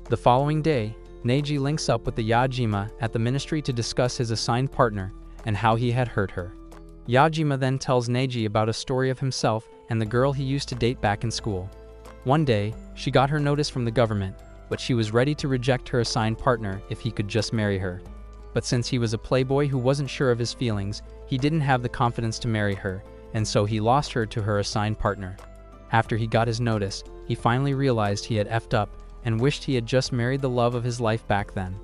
The following day, Neji links up with the Yajima at the ministry to discuss his assigned partner and how he had hurt her. Yajima then tells Neji about a story of himself and the girl he used to date back in school. One day, she got her notice from the government, but she was ready to reject her assigned partner if he could just marry her. But since he was a playboy who wasn't sure of his feelings, he didn't have the confidence to marry her, and so he lost her to her assigned partner. After he got his notice, he finally realized he had effed up and wished he had just married the love of his life back then.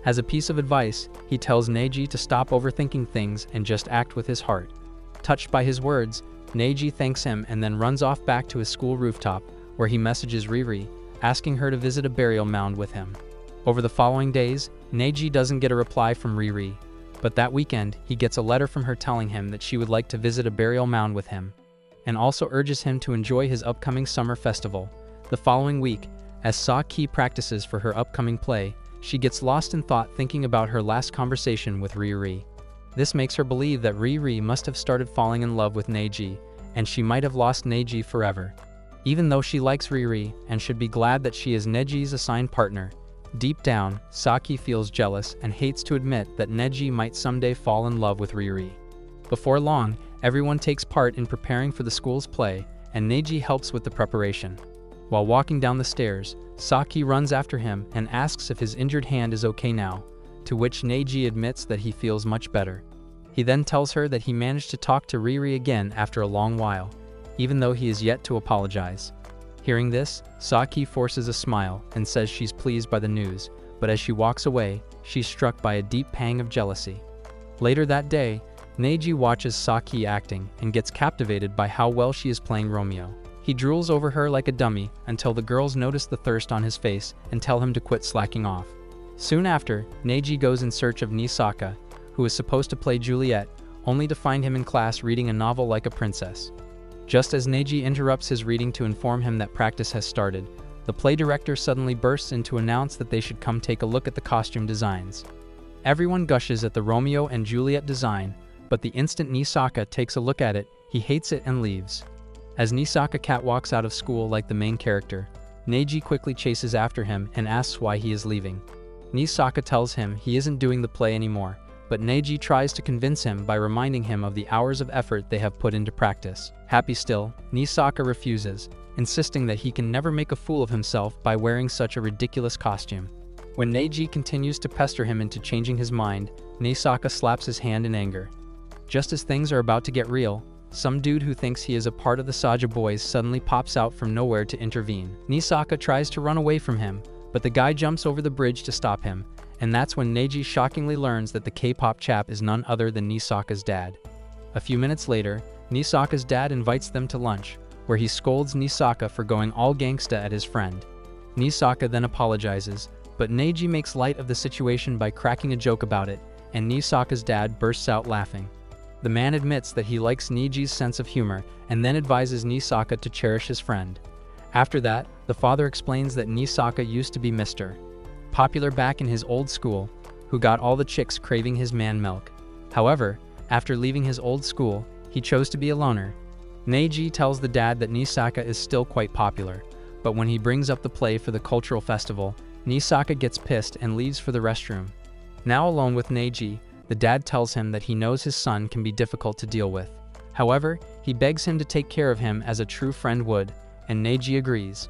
As a piece of advice, he tells Neji to stop overthinking things and just act with his heart. Touched by his words, Neji thanks him and then runs off back to his school rooftop, where he messages Riri, asking her to visit a burial mound with him. Over the following days, Neji doesn't get a reply from Riri, but that weekend he gets a letter from her telling him that she would like to visit a burial mound with him, and also urges him to enjoy his upcoming summer festival. The following week, as Saki practices for her upcoming play, she gets lost in thought thinking about her last conversation with Riri. This makes her believe that Riri must have started falling in love with Neji, and she might have lost Neji forever. Even though she likes Riri and should be glad that she is Neji's assigned partner, deep down, Saki feels jealous and hates to admit that Neji might someday fall in love with Riri. Before long, everyone takes part in preparing for the school's play, and Neji helps with the preparation. While walking down the stairs, Saki runs after him and asks if his injured hand is okay now, to which Neji admits that he feels much better. He then tells her that he managed to talk to Riri again after a long while, even though he is yet to apologize. Hearing this, Saki forces a smile and says she's pleased by the news, but as she walks away, she's struck by a deep pang of jealousy. Later that day, Neji watches Saki acting and gets captivated by how well she is playing Romeo. He drools over her like a dummy until the girls notice the thirst on his face and tell him to quit slacking off. Soon after, Neji goes in search of Nisaka, who is supposed to play Juliet, only to find him in class reading a novel like a princess. Just as Neji interrupts his reading to inform him that practice has started, the play director suddenly bursts in to announce that they should come take a look at the costume designs. Everyone gushes at the Romeo and Juliet design, but the instant Nisaka takes a look at it, he hates it and leaves. As Nisaka catwalks out of school like the main character, Neji quickly chases after him and asks why he is leaving. Nisaka tells him he isn't doing the play anymore, but Neji tries to convince him by reminding him of the hours of effort they have put into practice. Happy still, Nisaka refuses, insisting that he can never make a fool of himself by wearing such a ridiculous costume. When Neji continues to pester him into changing his mind, Nisaka slaps his hand in anger. Just as things are about to get real, some dude who thinks he is a part of the Saja boys suddenly pops out from nowhere to intervene. Nisaka tries to run away from him, but the guy jumps over the bridge to stop him, and that's when Neji shockingly learns that the K-pop chap is none other than Nisaka's dad. A few minutes later, Nisaka's dad invites them to lunch, where he scolds Nisaka for going all gangsta at his friend. Nisaka then apologizes, but Neji makes light of the situation by cracking a joke about it, and Nisaka's dad bursts out laughing. The man admits that he likes Neji's sense of humor and then advises Nisaka to cherish his friend. After that, the father explains that Nisaka used to be Mr. Popular back in his old school, who got all the chicks craving his man milk. However, after leaving his old school, he chose to be a loner. Neji tells the dad that Nisaka is still quite popular, but when he brings up the play for the cultural festival, Nisaka gets pissed and leaves for the restroom. Now alone with Neji, the dad tells him that he knows his son can be difficult to deal with. However, he begs him to take care of him as a true friend would, and Neji agrees.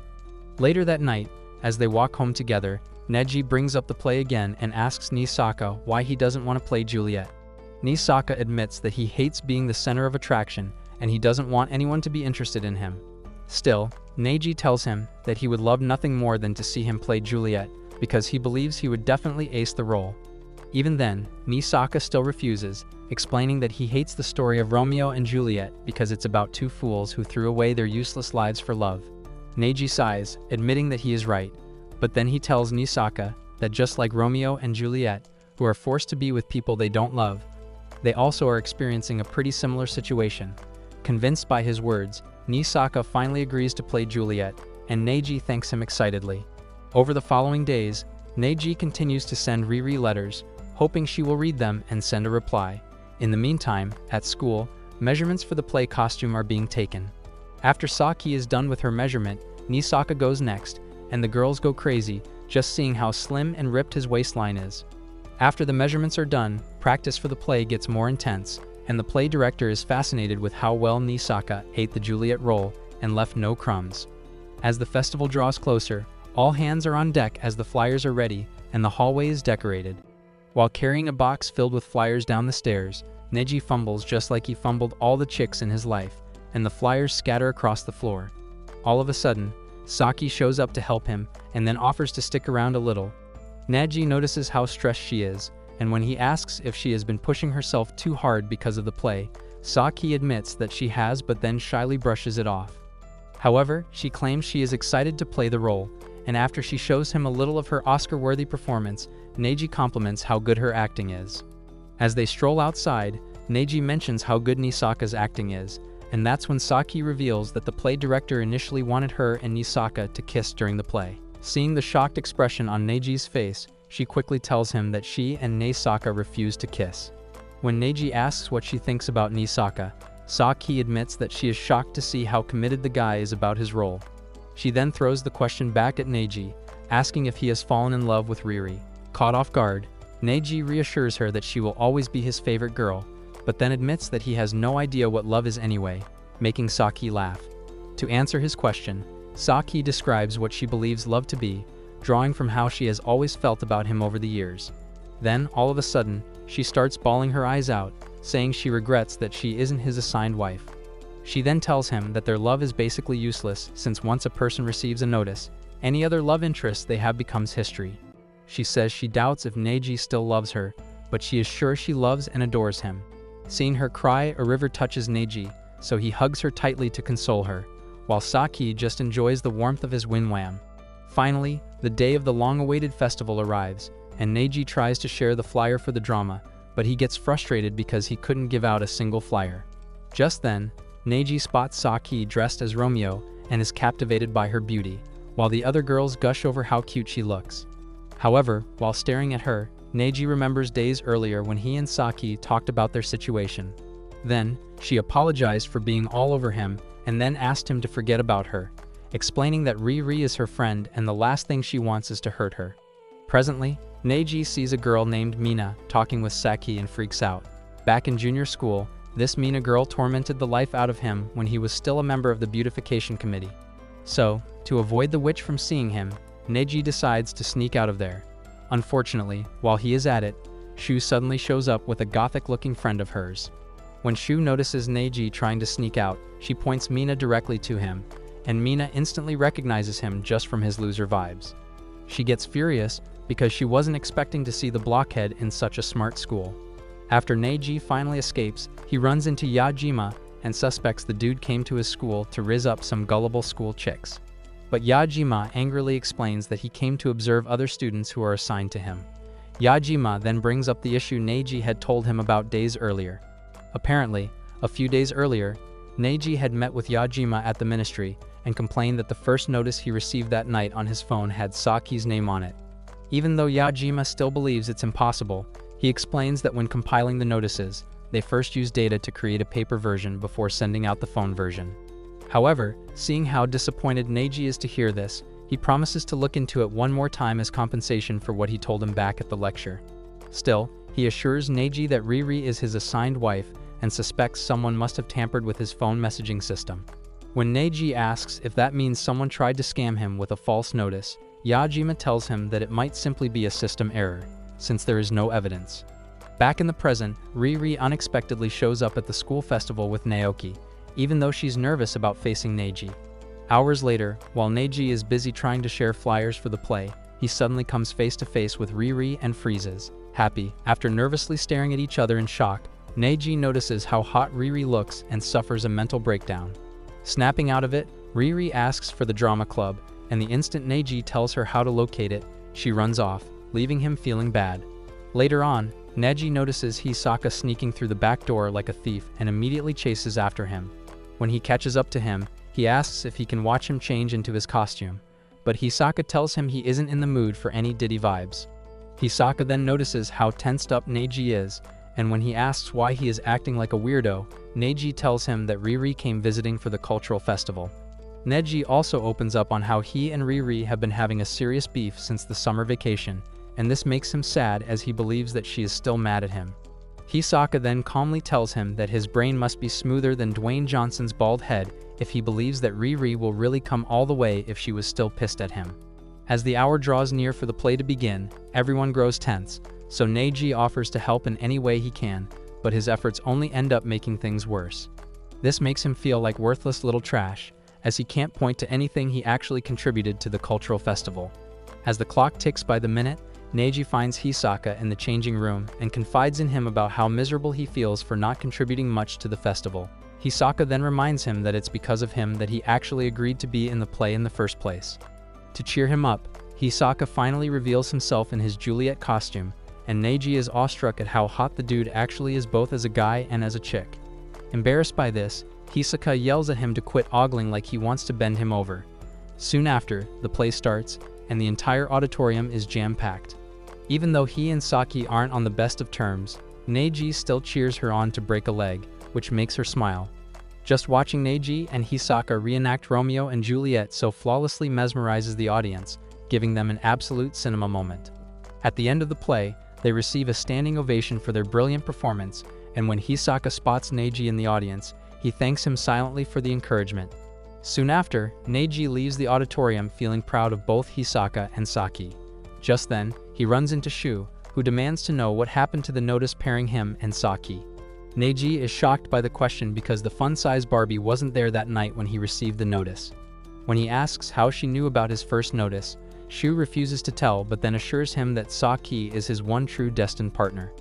Later that night, as they walk home together, Neji brings up the play again and asks Nisaka why he doesn't want to play Juliet. Nisaka admits that he hates being the center of attraction and he doesn't want anyone to be interested in him. Still, Neji tells him that he would love nothing more than to see him play Juliet because he believes he would definitely ace the role. Even then, Nisaka still refuses, explaining that he hates the story of Romeo and Juliet because it's about two fools who threw away their useless lives for love. Neji sighs, admitting that he is right, but then he tells Nisaka that just like Romeo and Juliet, who are forced to be with people they don't love, they also are experiencing a pretty similar situation. Convinced by his words, Nisaka finally agrees to play Juliet, and Neji thanks him excitedly. Over the following days, Neji continues to send Riri letters, hoping she will read them and send a reply. In the meantime, at school, measurements for the play costume are being taken. After Saki is done with her measurement, Nisaka goes next, and the girls go crazy, just seeing how slim and ripped his waistline is. After the measurements are done, practice for the play gets more intense, and the play director is fascinated with how well Nisaka ate the Juliet role and left no crumbs. As the festival draws closer, all hands are on deck as the flyers are ready and the hallway is decorated. While carrying a box filled with flyers down the stairs, Neji fumbles just like he fumbled all the chicks in his life, and the flyers scatter across the floor. All of a sudden, Saki shows up to help him and then offers to stick around a little. Neji notices how stressed she is, and when he asks if she has been pushing herself too hard because of the play, Saki admits that she has but then shyly brushes it off. However, she claims she is excited to play the role, and after she shows him a little of her Oscar-worthy performance, Neji compliments how good her acting is. As they stroll outside, Neji mentions how good Nisaka's acting is, and that's when Saki reveals that the play director initially wanted her and Nisaka to kiss during the play. Seeing the shocked expression on Neji's face, she quickly tells him that she and Nisaka refuse to kiss. When Neji asks what she thinks about Nisaka, Saki admits that she is shocked to see how committed the guy is about his role. She then throws the question back at Neji, asking if he has fallen in love with Riri. Caught off guard, Neji reassures her that she will always be his favorite girl, but then admits that he has no idea what love is anyway, making Saki laugh. To answer his question, Saki describes what she believes love to be, drawing from how she has always felt about him over the years. Then, all of a sudden, she starts bawling her eyes out, saying she regrets that she isn't his assigned wife. She then tells him that their love is basically useless since once a person receives a notice, any other love interest they have becomes history. She says she doubts if Neji still loves her, but she is sure she loves and adores him. Seeing her cry, a river touches Neji, so he hugs her tightly to console her, while Saki just enjoys the warmth of his wigwam. Finally, the day of the long-awaited festival arrives, and Neji tries to share the flyer for the drama, but he gets frustrated because he couldn't give out a single flyer. Just then, Neji spots Saki dressed as Romeo and is captivated by her beauty, while the other girls gush over how cute she looks. However, while staring at her, Neji remembers days earlier when he and Saki talked about their situation. Then, she apologized for being all over him and then asked him to forget about her, explaining that Riri is her friend and the last thing she wants is to hurt her. Presently, Neji sees a girl named Mina talking with Saki and freaks out. Back in junior school, this Mina girl tormented the life out of him when he was still a member of the beautification committee. So, to avoid the witch from seeing him, Neji decides to sneak out of there. Unfortunately, while he is at it, Shu suddenly shows up with a gothic-looking friend of hers. When Shu notices Neji trying to sneak out, she points Mina directly to him, and Mina instantly recognizes him just from his loser vibes. She gets furious because she wasn't expecting to see the blockhead in such a smart school. After Neji finally escapes, he runs into Yajima and suspects the dude came to his school to rizz up some gullible school chicks. But Yajima angrily explains that he came to observe other students who are assigned to him. Yajima then brings up the issue Neji had told him about days earlier. Apparently, a few days earlier, Neji had met with Yajima at the ministry and complained that the first notice he received that night on his phone had Saki's name on it. Even though Yajima still believes it's impossible, he explains that when compiling the notices, they first use data to create a paper version before sending out the phone version. However, seeing how disappointed Neji is to hear this, he promises to look into it one more time as compensation for what he told him back at the lecture. Still, he assures Neji that Riri is his assigned wife and suspects someone must have tampered with his phone messaging system. When Neji asks if that means someone tried to scam him with a false notice, Yajima tells him that it might simply be a system error, since there is no evidence. Back in the present, Riri unexpectedly shows up at the school festival with Naoki, even though she's nervous about facing Neji. Hours later, while Neji is busy trying to share flyers for the play, he suddenly comes face to face with Riri and freezes. Happy, after nervously staring at each other in shock, Neji notices how hot Riri looks and suffers a mental breakdown. Snapping out of it, Riri asks for the drama club, and the instant Neji tells her how to locate it, she runs off, leaving him feeling bad. Later on, Neji notices Hisaka sneaking through the back door like a thief and immediately chases after him. When he catches up to him, he asks if he can watch him change into his costume, but Hisaka tells him he isn't in the mood for any Diddy vibes. Hisaka then notices how tensed up Neji is, and when he asks why he is acting like a weirdo, Neji tells him that Riri came visiting for the cultural festival. Neji also opens up on how he and Riri have been having a serious beef since the summer vacation, and this makes him sad as he believes that she is still mad at him. Hisaka then calmly tells him that his brain must be smoother than Dwayne Johnson's bald head if he believes that Riri will really come all the way if she was still pissed at him. As the hour draws near for the play to begin, everyone grows tense, so Neji offers to help in any way he can, but his efforts only end up making things worse. This makes him feel like worthless little trash, as he can't point to anything he actually contributed to the cultural festival. As the clock ticks by the minute, Neji finds Hisaka in the changing room and confides in him about how miserable he feels for not contributing much to the festival. Hisaka then reminds him that it's because of him that he actually agreed to be in the play in the first place. To cheer him up, Hisaka finally reveals himself in his Juliet costume, and Neji is awestruck at how hot the dude actually is both as a guy and as a chick. Embarrassed by this, Hisaka yells at him to quit ogling like he wants to bend him over. Soon after, the play starts, and the entire auditorium is jam-packed. Even though he and Saki aren't on the best of terms, Neji still cheers her on to break a leg, which makes her smile. Just watching Neji and Hisaka reenact Romeo and Juliet so flawlessly mesmerizes the audience, giving them an absolute cinema moment. At the end of the play, they receive a standing ovation for their brilliant performance, and when Hisaka spots Neji in the audience, he thanks him silently for the encouragement. Soon after, Neji leaves the auditorium feeling proud of both Hisaka and Saki. Just then, he runs into Shu, who demands to know what happened to the notice pairing him and Saki. Neji is shocked by the question because the fun-size Barbie wasn't there that night when he received the notice. When he asks how she knew about his first notice, Shu refuses to tell but then assures him that Saki is his one true destined partner.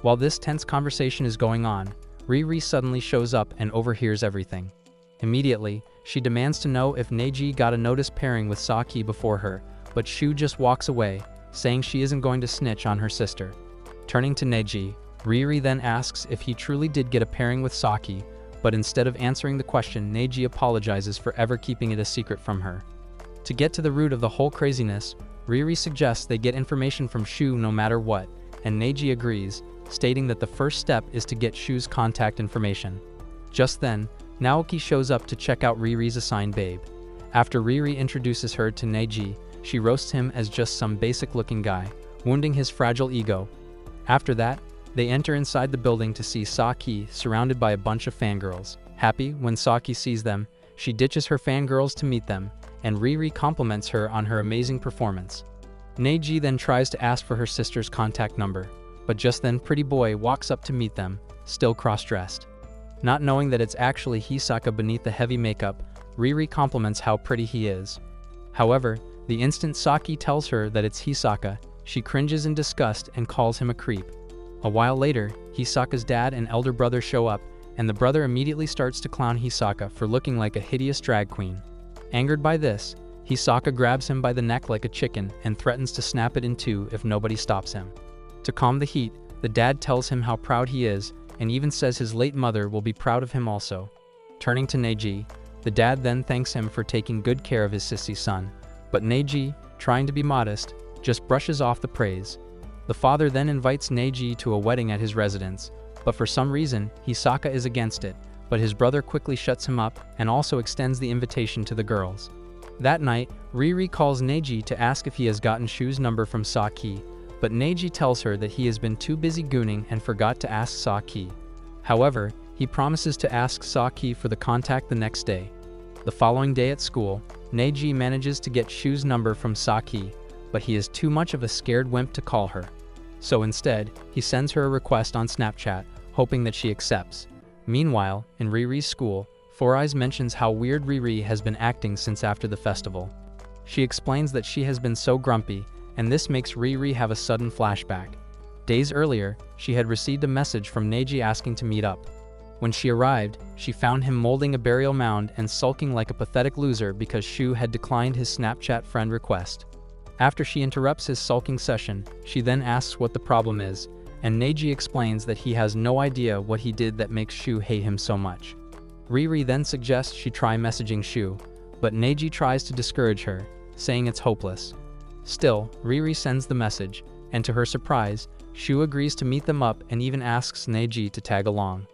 While this tense conversation is going on, Riri suddenly shows up and overhears everything. Immediately, she demands to know if Neji got a notice pairing with Saki before her, but Shu just walks away, saying she isn't going to snitch on her sister. Turning to Neji, Riri then asks if he truly did get a pairing with Saki, but instead of answering the question, Neji apologizes for ever keeping it a secret from her. To get to the root of the whole craziness, Riri suggests they get information from Shu no matter what, and Neji agrees, stating that the first step is to get Shu's contact information. Just then, Naoki shows up to check out Riri's assigned babe. After Riri introduces her to Neji, she roasts him as just some basic-looking guy, wounding his fragile ego. After that, they enter inside the building to see Saki surrounded by a bunch of fangirls. Happy when Saki sees them, she ditches her fangirls to meet them, and Riri compliments her on her amazing performance. Neji then tries to ask for her sister's contact number, but just then Pretty Boy walks up to meet them, still cross-dressed. Not knowing that it's actually Hisaka beneath the heavy makeup, Riri compliments how pretty he is. However, the instant Saki tells her that it's Hisaka, she cringes in disgust and calls him a creep. A while later, Hisaka's dad and elder brother show up, and the brother immediately starts to clown Hisaka for looking like a hideous drag queen. Angered by this, Hisaka grabs him by the neck like a chicken and threatens to snap it in two if nobody stops him. To calm the heat, the dad tells him how proud he is and even says his late mother will be proud of him also. Turning to Neji, the dad then thanks him for taking good care of his sissy son, but Neji, trying to be modest, just brushes off the praise. The father then invites Neji to a wedding at his residence, but for some reason, Hisaka is against it, but his brother quickly shuts him up and also extends the invitation to the girls. That night, Riri calls Neji to ask if he has gotten Shu's number from Saki, but Neji tells her that he has been too busy gooning and forgot to ask Saki. However, he promises to ask Saki for the contact the next day. The following day at school, Neji manages to get Shu's number from Saki, but he is too much of a scared wimp to call her. So instead, he sends her a request on Snapchat, hoping that she accepts. Meanwhile, in Riri's school, Four Eyes mentions how weird Riri has been acting since after the festival. She explains that she has been so grumpy, and this makes Riri have a sudden flashback. Days earlier, she had received a message from Neji asking to meet up. When she arrived, she found him molding a burial mound and sulking like a pathetic loser because Shu had declined his Snapchat friend request. After she interrupts his sulking session, she then asks what the problem is, and Neji explains that he has no idea what he did that makes Shu hate him so much. Riri then suggests she try messaging Shu, but Neji tries to discourage her, saying it's hopeless. Still, Riri sends the message, and to her surprise, Shu agrees to meet them up and even asks Neji to tag along.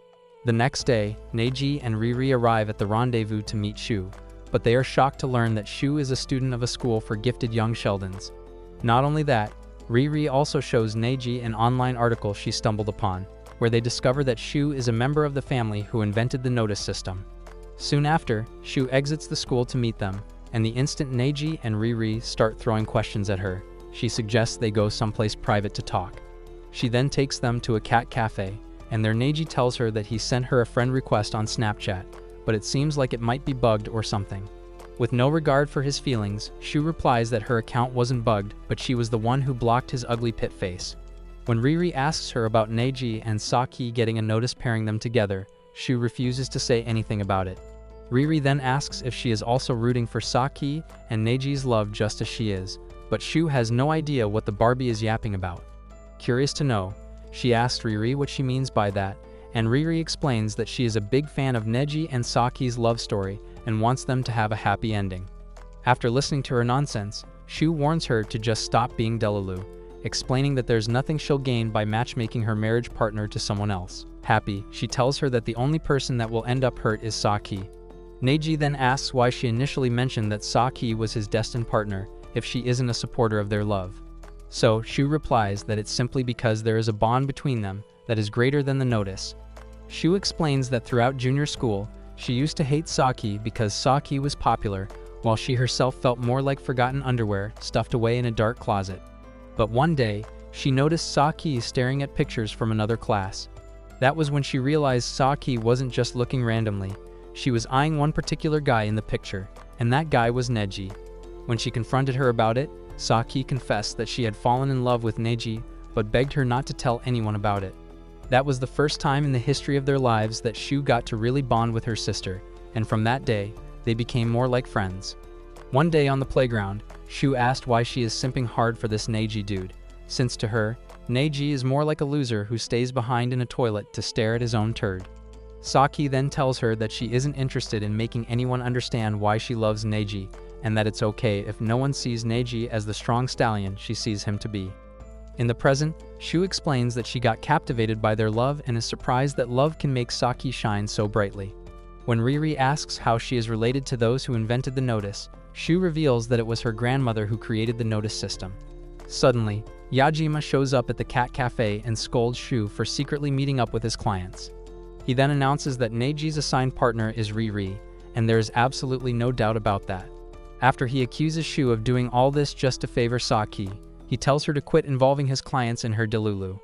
The next day, Neji and Riri arrive at the rendezvous to meet Shu, but they are shocked to learn that Shu is a student of a school for gifted young Sheldons. Not only that, Riri also shows Neji an online article she stumbled upon, where they discover that Shu is a member of the family who invented the notice system. Soon after, Shu exits the school to meet them, and the instant Neji and Riri start throwing questions at her, she suggests they go someplace private to talk. She then takes them to a cat cafe, and there Neji tells her that he sent her a friend request on Snapchat, but it seems like it might be bugged or something. With no regard for his feelings, Shu replies that her account wasn't bugged, but she was the one who blocked his ugly pit face. When Riri asks her about Neji and Saki getting a notice pairing them together, Shu refuses to say anything about it. Riri then asks if she is also rooting for Saki and Neji's love just as she is, but Shu has no idea what the Barbie is yapping about. Curious to know, she asks Riri what she means by that, and Riri explains that she is a big fan of Neji and Saki's love story and wants them to have a happy ending. After listening to her nonsense, Shu warns her to just stop being Delulu, explaining that there's nothing she'll gain by matchmaking her marriage partner to someone else. Happy, she tells her that the only person that will end up hurt is Saki. Neji then asks why she initially mentioned that Saki was his destined partner if she isn't a supporter of their love. So, Shu replies that it's simply because there is a bond between them that is greater than the notice. Shu explains that throughout junior school, she used to hate Saki because Saki was popular, while she herself felt more like forgotten underwear stuffed away in a dark closet. But one day, she noticed Saki staring at pictures from another class. That was when she realized Saki wasn't just looking randomly, she was eyeing one particular guy in the picture, and that guy was Neji. When she confronted her about it, Saki confessed that she had fallen in love with Neji, but begged her not to tell anyone about it. That was the first time in the history of their lives that Shu got to really bond with her sister, and from that day, they became more like friends. One day on the playground, Shu asked why she is simping hard for this Neji dude, since to her, Neji is more like a loser who stays behind in a toilet to stare at his own turd. Saki then tells her that she isn't interested in making anyone understand why she loves Neji, and that it's okay if no one sees Neji as the strong stallion she sees him to be. In the present, Shu explains that she got captivated by their love and is surprised that love can make Saki shine so brightly. When Riri asks how she is related to those who invented the notice, Shu reveals that it was her grandmother who created the notice system. Suddenly, Yajima shows up at the cat cafe and scolds Shu for secretly meeting up with his clients. He then announces that Neji's assigned partner is Riri, and there is absolutely no doubt about that. After he accuses Shu of doing all this just to favor Saki, he tells her to quit involving his clients in her delulu.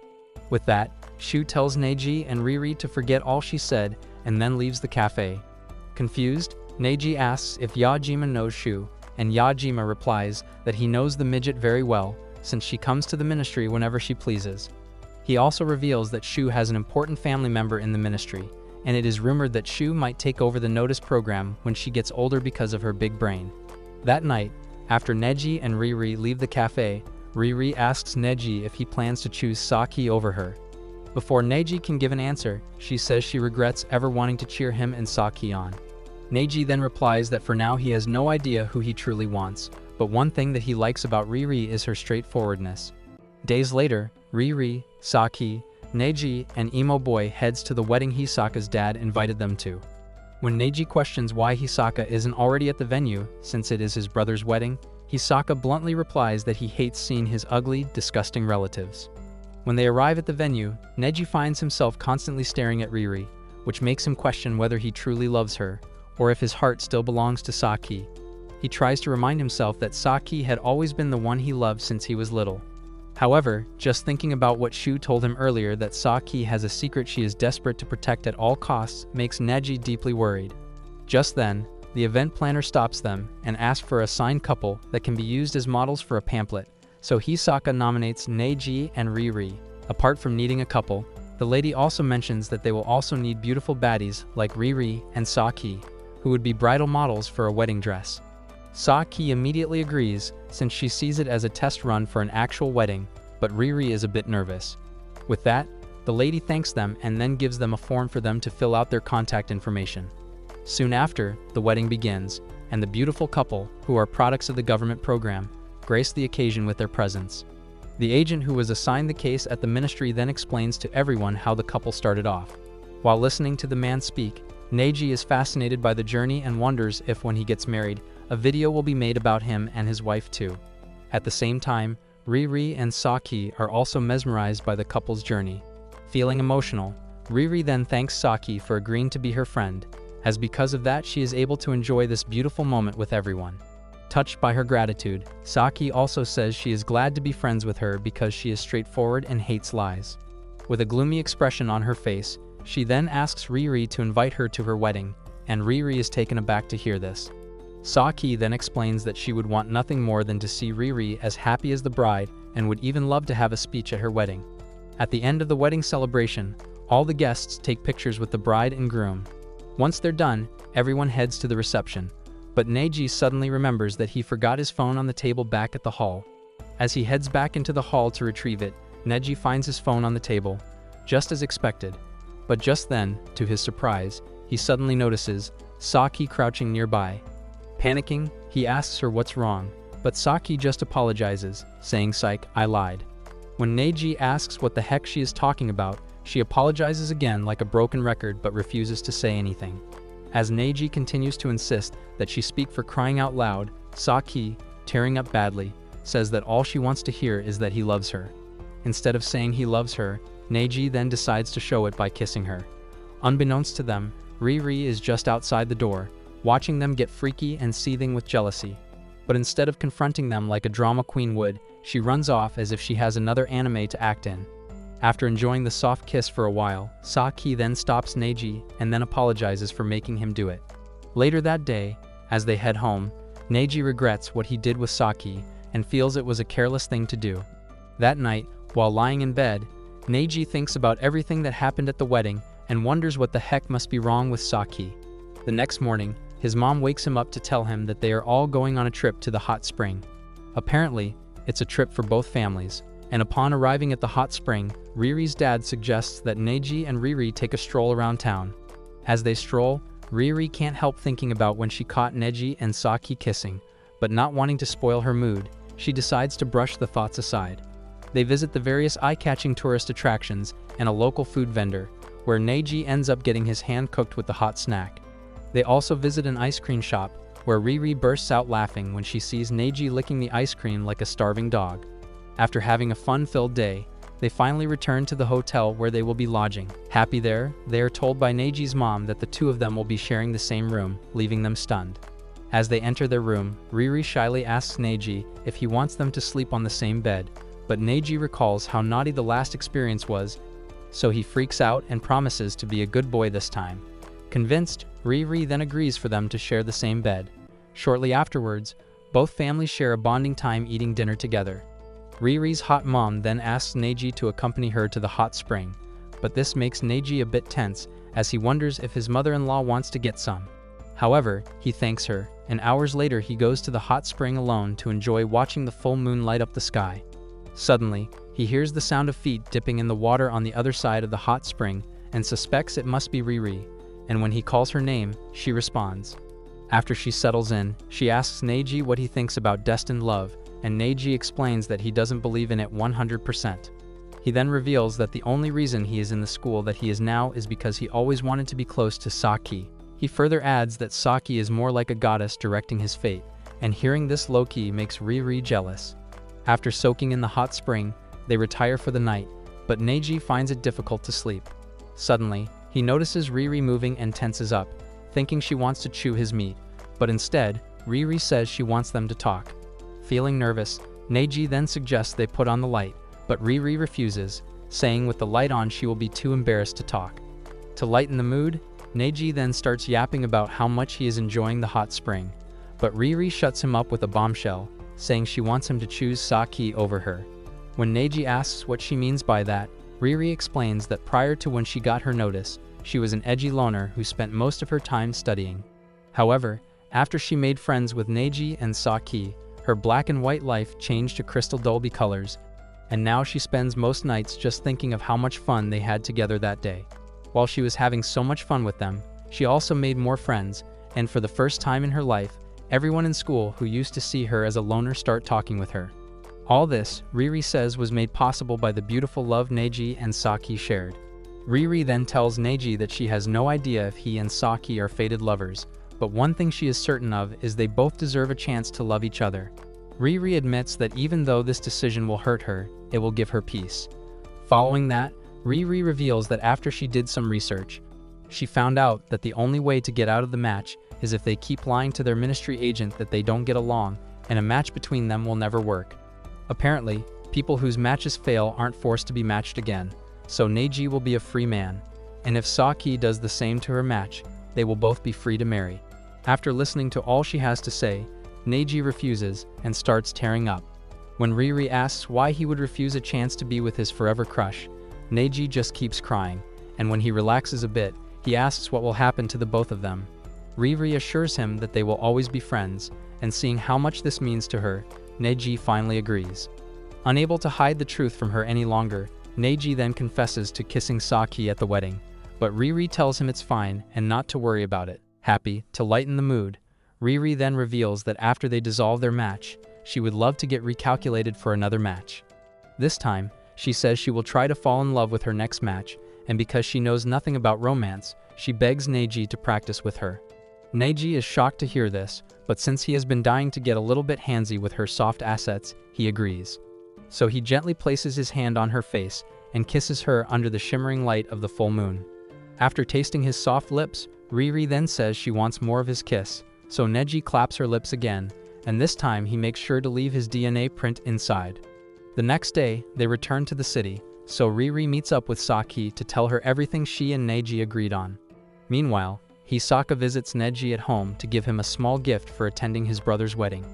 With that, Shu tells Neji and Riri to forget all she said and then leaves the cafe. Confused, Neji asks if Yajima knows Shu, and Yajima replies that he knows the midget very well since she comes to the ministry whenever she pleases. He also reveals that Shu has an important family member in the ministry, and it is rumored that Shu might take over the notice program when she gets older because of her big brain. That night, after Neji and Riri leave the cafe, Riri asks Neji if he plans to choose Saki over her. Before Neji can give an answer, she says she regrets ever wanting to cheer him and Saki on. Neji then replies that for now he has no idea who he truly wants, but one thing that he likes about Riri is her straightforwardness. Days later, Riri, Saki, Neji, and Emo Boy heads to the wedding Hisaka's dad invited them to. When Neji questions why Hisaka isn't already at the venue since it is his brother's wedding, Hisaka bluntly replies that he hates seeing his ugly, disgusting relatives. When they arrive at the venue, Neji finds himself constantly staring at Riri, which makes him question whether he truly loves her, or if his heart still belongs to Saki. He tries to remind himself that Saki had always been the one he loved since he was little. However, just thinking about what Shu told him earlier that Saki has a secret she is desperate to protect at all costs makes Neji deeply worried. Just then, the event planner stops them and asks for a signed couple that can be used as models for a pamphlet, so Hisaka nominates Neji and Riri. Apart from needing a couple, the lady also mentions that they will also need beautiful baddies like Riri and Saki, who would be bridal models for a wedding dress. Saki immediately agrees since she sees it as a test run for an actual wedding, but Riri is a bit nervous. With that, the lady thanks them and then gives them a form for them to fill out their contact information. Soon after, the wedding begins, and the beautiful couple, who are products of the government program, grace the occasion with their presence. The agent who was assigned the case at the ministry then explains to everyone how the couple started off. While listening to the man speak, Neji is fascinated by the journey and wonders if when he gets married, a video will be made about him and his wife too. At the same time, Riri and Saki are also mesmerized by the couple's journey. Feeling emotional, Riri then thanks Saki for agreeing to be her friend, as because of that she is able to enjoy this beautiful moment with everyone. Touched by her gratitude, Saki also says she is glad to be friends with her because she is straightforward and hates lies. With a gloomy expression on her face, she then asks Riri to invite her to her wedding, and Riri is taken aback to hear this. Saki then explains that she would want nothing more than to see Riri as happy as the bride and would even love to have a speech at her wedding. At the end of the wedding celebration, all the guests take pictures with the bride and groom. Once they're done, everyone heads to the reception, but Neji suddenly remembers that he forgot his phone on the table back at the hall. As he heads back into the hall to retrieve it, Neji finds his phone on the table, just as expected. But just then, to his surprise, he suddenly notices Saki crouching nearby. Panicking, he asks her what's wrong, but Saki just apologizes, saying, "Psych, I lied." When Neji asks what the heck she is talking about, she apologizes again like a broken record but refuses to say anything. As Neji continues to insist that she speak for crying out loud, Saki, tearing up badly, says that all she wants to hear is that he loves her. Instead of saying he loves her, Neji then decides to show it by kissing her. Unbeknownst to them, Riri is just outside the door, watching them get freaky and seething with jealousy. But instead of confronting them like a drama queen would, she runs off as if she has another anime to act in. After enjoying the soft kiss for a while, Saki then stops Neji and then apologizes for making him do it. Later that day, as they head home, Neji regrets what he did with Saki and feels it was a careless thing to do. That night, while lying in bed, Neji thinks about everything that happened at the wedding and wonders what the heck must be wrong with Saki. The next morning, his mom wakes him up to tell him that they are all going on a trip to the hot spring. Apparently, it's a trip for both families, and upon arriving at the hot spring, Riri's dad suggests that Neji and Riri take a stroll around town. As they stroll, Riri can't help thinking about when she caught Neji and Saki kissing, but not wanting to spoil her mood, she decides to brush the thoughts aside. They visit the various eye-catching tourist attractions and a local food vendor, where Neji ends up getting his hand cooked with the hot snack. They also visit an ice cream shop, where Riri bursts out laughing when she sees Neji licking the ice cream like a starving dog. After having a fun-filled day, they finally return to the hotel where they will be lodging. Happy there, they are told by Neji's mom that the two of them will be sharing the same room, leaving them stunned. As they enter their room, Riri shyly asks Neji if he wants them to sleep on the same bed, but Neji recalls how naughty the last experience was, so he freaks out and promises to be a good boy this time. Convinced, Riri then agrees for them to share the same bed. Shortly afterwards, both families share a bonding time eating dinner together. Riri's hot mom then asks Neji to accompany her to the hot spring, but this makes Neji a bit tense as he wonders if his mother-in-law wants to get some. However, he thanks her, and hours later he goes to the hot spring alone to enjoy watching the full moon light up the sky. Suddenly, he hears the sound of feet dipping in the water on the other side of the hot spring and suspects it must be Riri, and when he calls her name, she responds. After she settles in, she asks Neji what he thinks about destined love, and Neji explains that he doesn't believe in it 100%. He then reveals that the only reason he is in the school that he is now is because he always wanted to be close to Saki. He further adds that Saki is more like a goddess directing his fate, and hearing this low-key makes Riri jealous. After soaking in the hot spring, they retire for the night, but Neji finds it difficult to sleep. Suddenly, he notices Riri moving and tenses up, thinking she wants to chew his meat, but instead, Riri says she wants them to talk. Feeling nervous, Neji then suggests they put on the light, but Riri refuses, saying with the light on she will be too embarrassed to talk. To lighten the mood, Neji then starts yapping about how much he is enjoying the hot spring, but Riri shuts him up with a bombshell, saying she wants him to choose Saki over her. When Neji asks what she means by that, Riri explains that prior to when she got her notice, she was an edgy loner who spent most of her time studying. However, after she made friends with Neji and Saki, her black and white life changed to crystal Dolby colors, and now she spends most nights just thinking of how much fun they had together that day. While she was having so much fun with them, she also made more friends, and for the first time in her life, everyone in school who used to see her as a loner start talking with her. All this, Riri says, was made possible by the beautiful love Neji and Saki shared. Riri then tells Neji that she has no idea if he and Saki are fated lovers, but one thing she is certain of is they both deserve a chance to love each other. Riri admits that even though this decision will hurt her, it will give her peace. Following that, Riri reveals that after she did some research, she found out that the only way to get out of the match is if they keep lying to their ministry agent that they don't get along, and a match between them will never work. Apparently, people whose matches fail aren't forced to be matched again, so Neji will be a free man, and if Saki does the same to her match, they will both be free to marry. After listening to all she has to say, Neji refuses and starts tearing up. When Riri asks why he would refuse a chance to be with his forever crush, Neji just keeps crying, and when he relaxes a bit, he asks what will happen to the both of them. Riri assures him that they will always be friends, and seeing how much this means to her, Neji finally agrees. Unable to hide the truth from her any longer, Neji then confesses to kissing Saki at the wedding, but Riri tells him it's fine and not to worry about it. Happy to lighten the mood, Riri then reveals that after they dissolve their match, she would love to get recalculated for another match. This time, she says she will try to fall in love with her next match, and because she knows nothing about romance, she begs Neji to practice with her. Neji is shocked to hear this, but since he has been dying to get a little bit handsy with her soft assets, he agrees. So he gently places his hand on her face and kisses her under the shimmering light of the full moon. After tasting his soft lips, Riri then says she wants more of his kiss, so Neji claps her lips again, and this time he makes sure to leave his DNA print inside. The next day, they return to the city, so Riri meets up with Saki to tell her everything she and Neji agreed on. Meanwhile, Hisaka visits Neji at home to give him a small gift for attending his brother's wedding.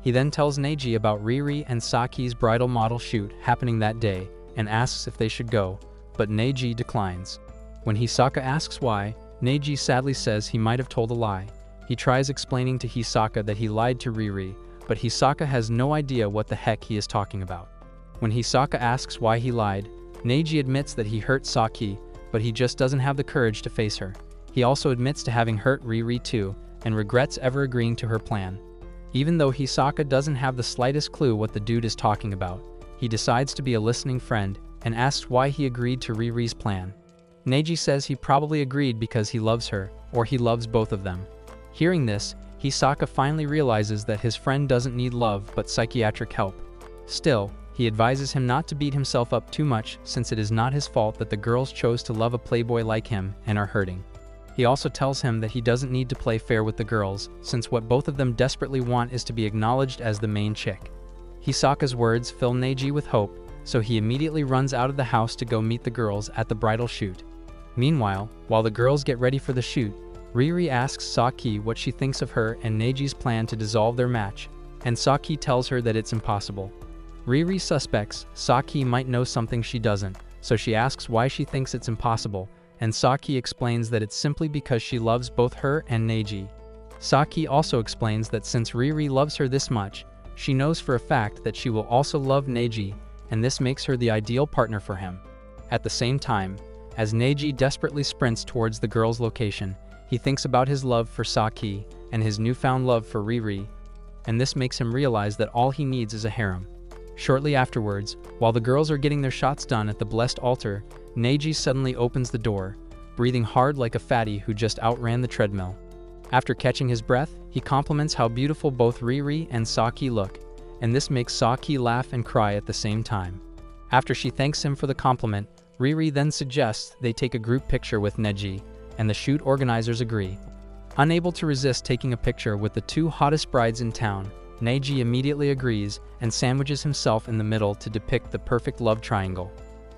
He then tells Neji about Riri and Saki's bridal model shoot happening that day and asks if they should go, but Neji declines. When Hisaka asks why, Neji sadly says he might have told a lie. He tries explaining to Hisaka that he lied to Riri, but Hisaka has no idea what the heck he is talking about. When Hisaka asks why he lied, Neji admits that he hurt Saki, but he just doesn't have the courage to face her. He also admits to having hurt Riri too, and regrets ever agreeing to her plan. Even though Hisaka doesn't have the slightest clue what the dude is talking about, he decides to be a listening friend and asks why he agreed to Riri's plan. Neji says he probably agreed because he loves her, or he loves both of them. Hearing this, Hisaka finally realizes that his friend doesn't need love but psychiatric help. Still, he advises him not to beat himself up too much since it is not his fault that the girls chose to love a playboy like him and are hurting. He also tells him that he doesn't need to play fair with the girls, since what both of them desperately want is to be acknowledged as the main chick. Hisaka's words fill Neji with hope, so he immediately runs out of the house to go meet the girls at the bridal shoot. Meanwhile, while the girls get ready for the shoot, Riri asks Saki what she thinks of her and Neji's plan to dissolve their match, and Saki tells her that it's impossible. Riri suspects Saki might know something she doesn't, so she asks why she thinks it's impossible, and Saki explains that it's simply because she loves both her and Neji. Saki also explains that since Riri loves her this much, she knows for a fact that she will also love Neji, and this makes her the ideal partner for him. At the same time, as Neji desperately sprints towards the girl's location, he thinks about his love for Saki and his newfound love for Riri, and this makes him realize that all he needs is a harem. Shortly afterwards, while the girls are getting their shots done at the blessed altar, Neji suddenly opens the door, breathing hard like a fatty who just outran the treadmill. After catching his breath, he compliments how beautiful both Riri and Saki look, and this makes Saki laugh and cry at the same time. After she thanks him for the compliment, Riri then suggests they take a group picture with Neji, and the shoot organizers agree. Unable to resist taking a picture with the two hottest brides in town, Neji immediately agrees and sandwiches himself in the middle to depict the perfect love triangle.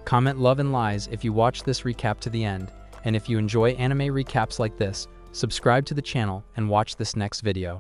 Comment love and lies if you watch this recap to the end, and if you enjoy anime recaps like this, subscribe to the channel and watch this next video.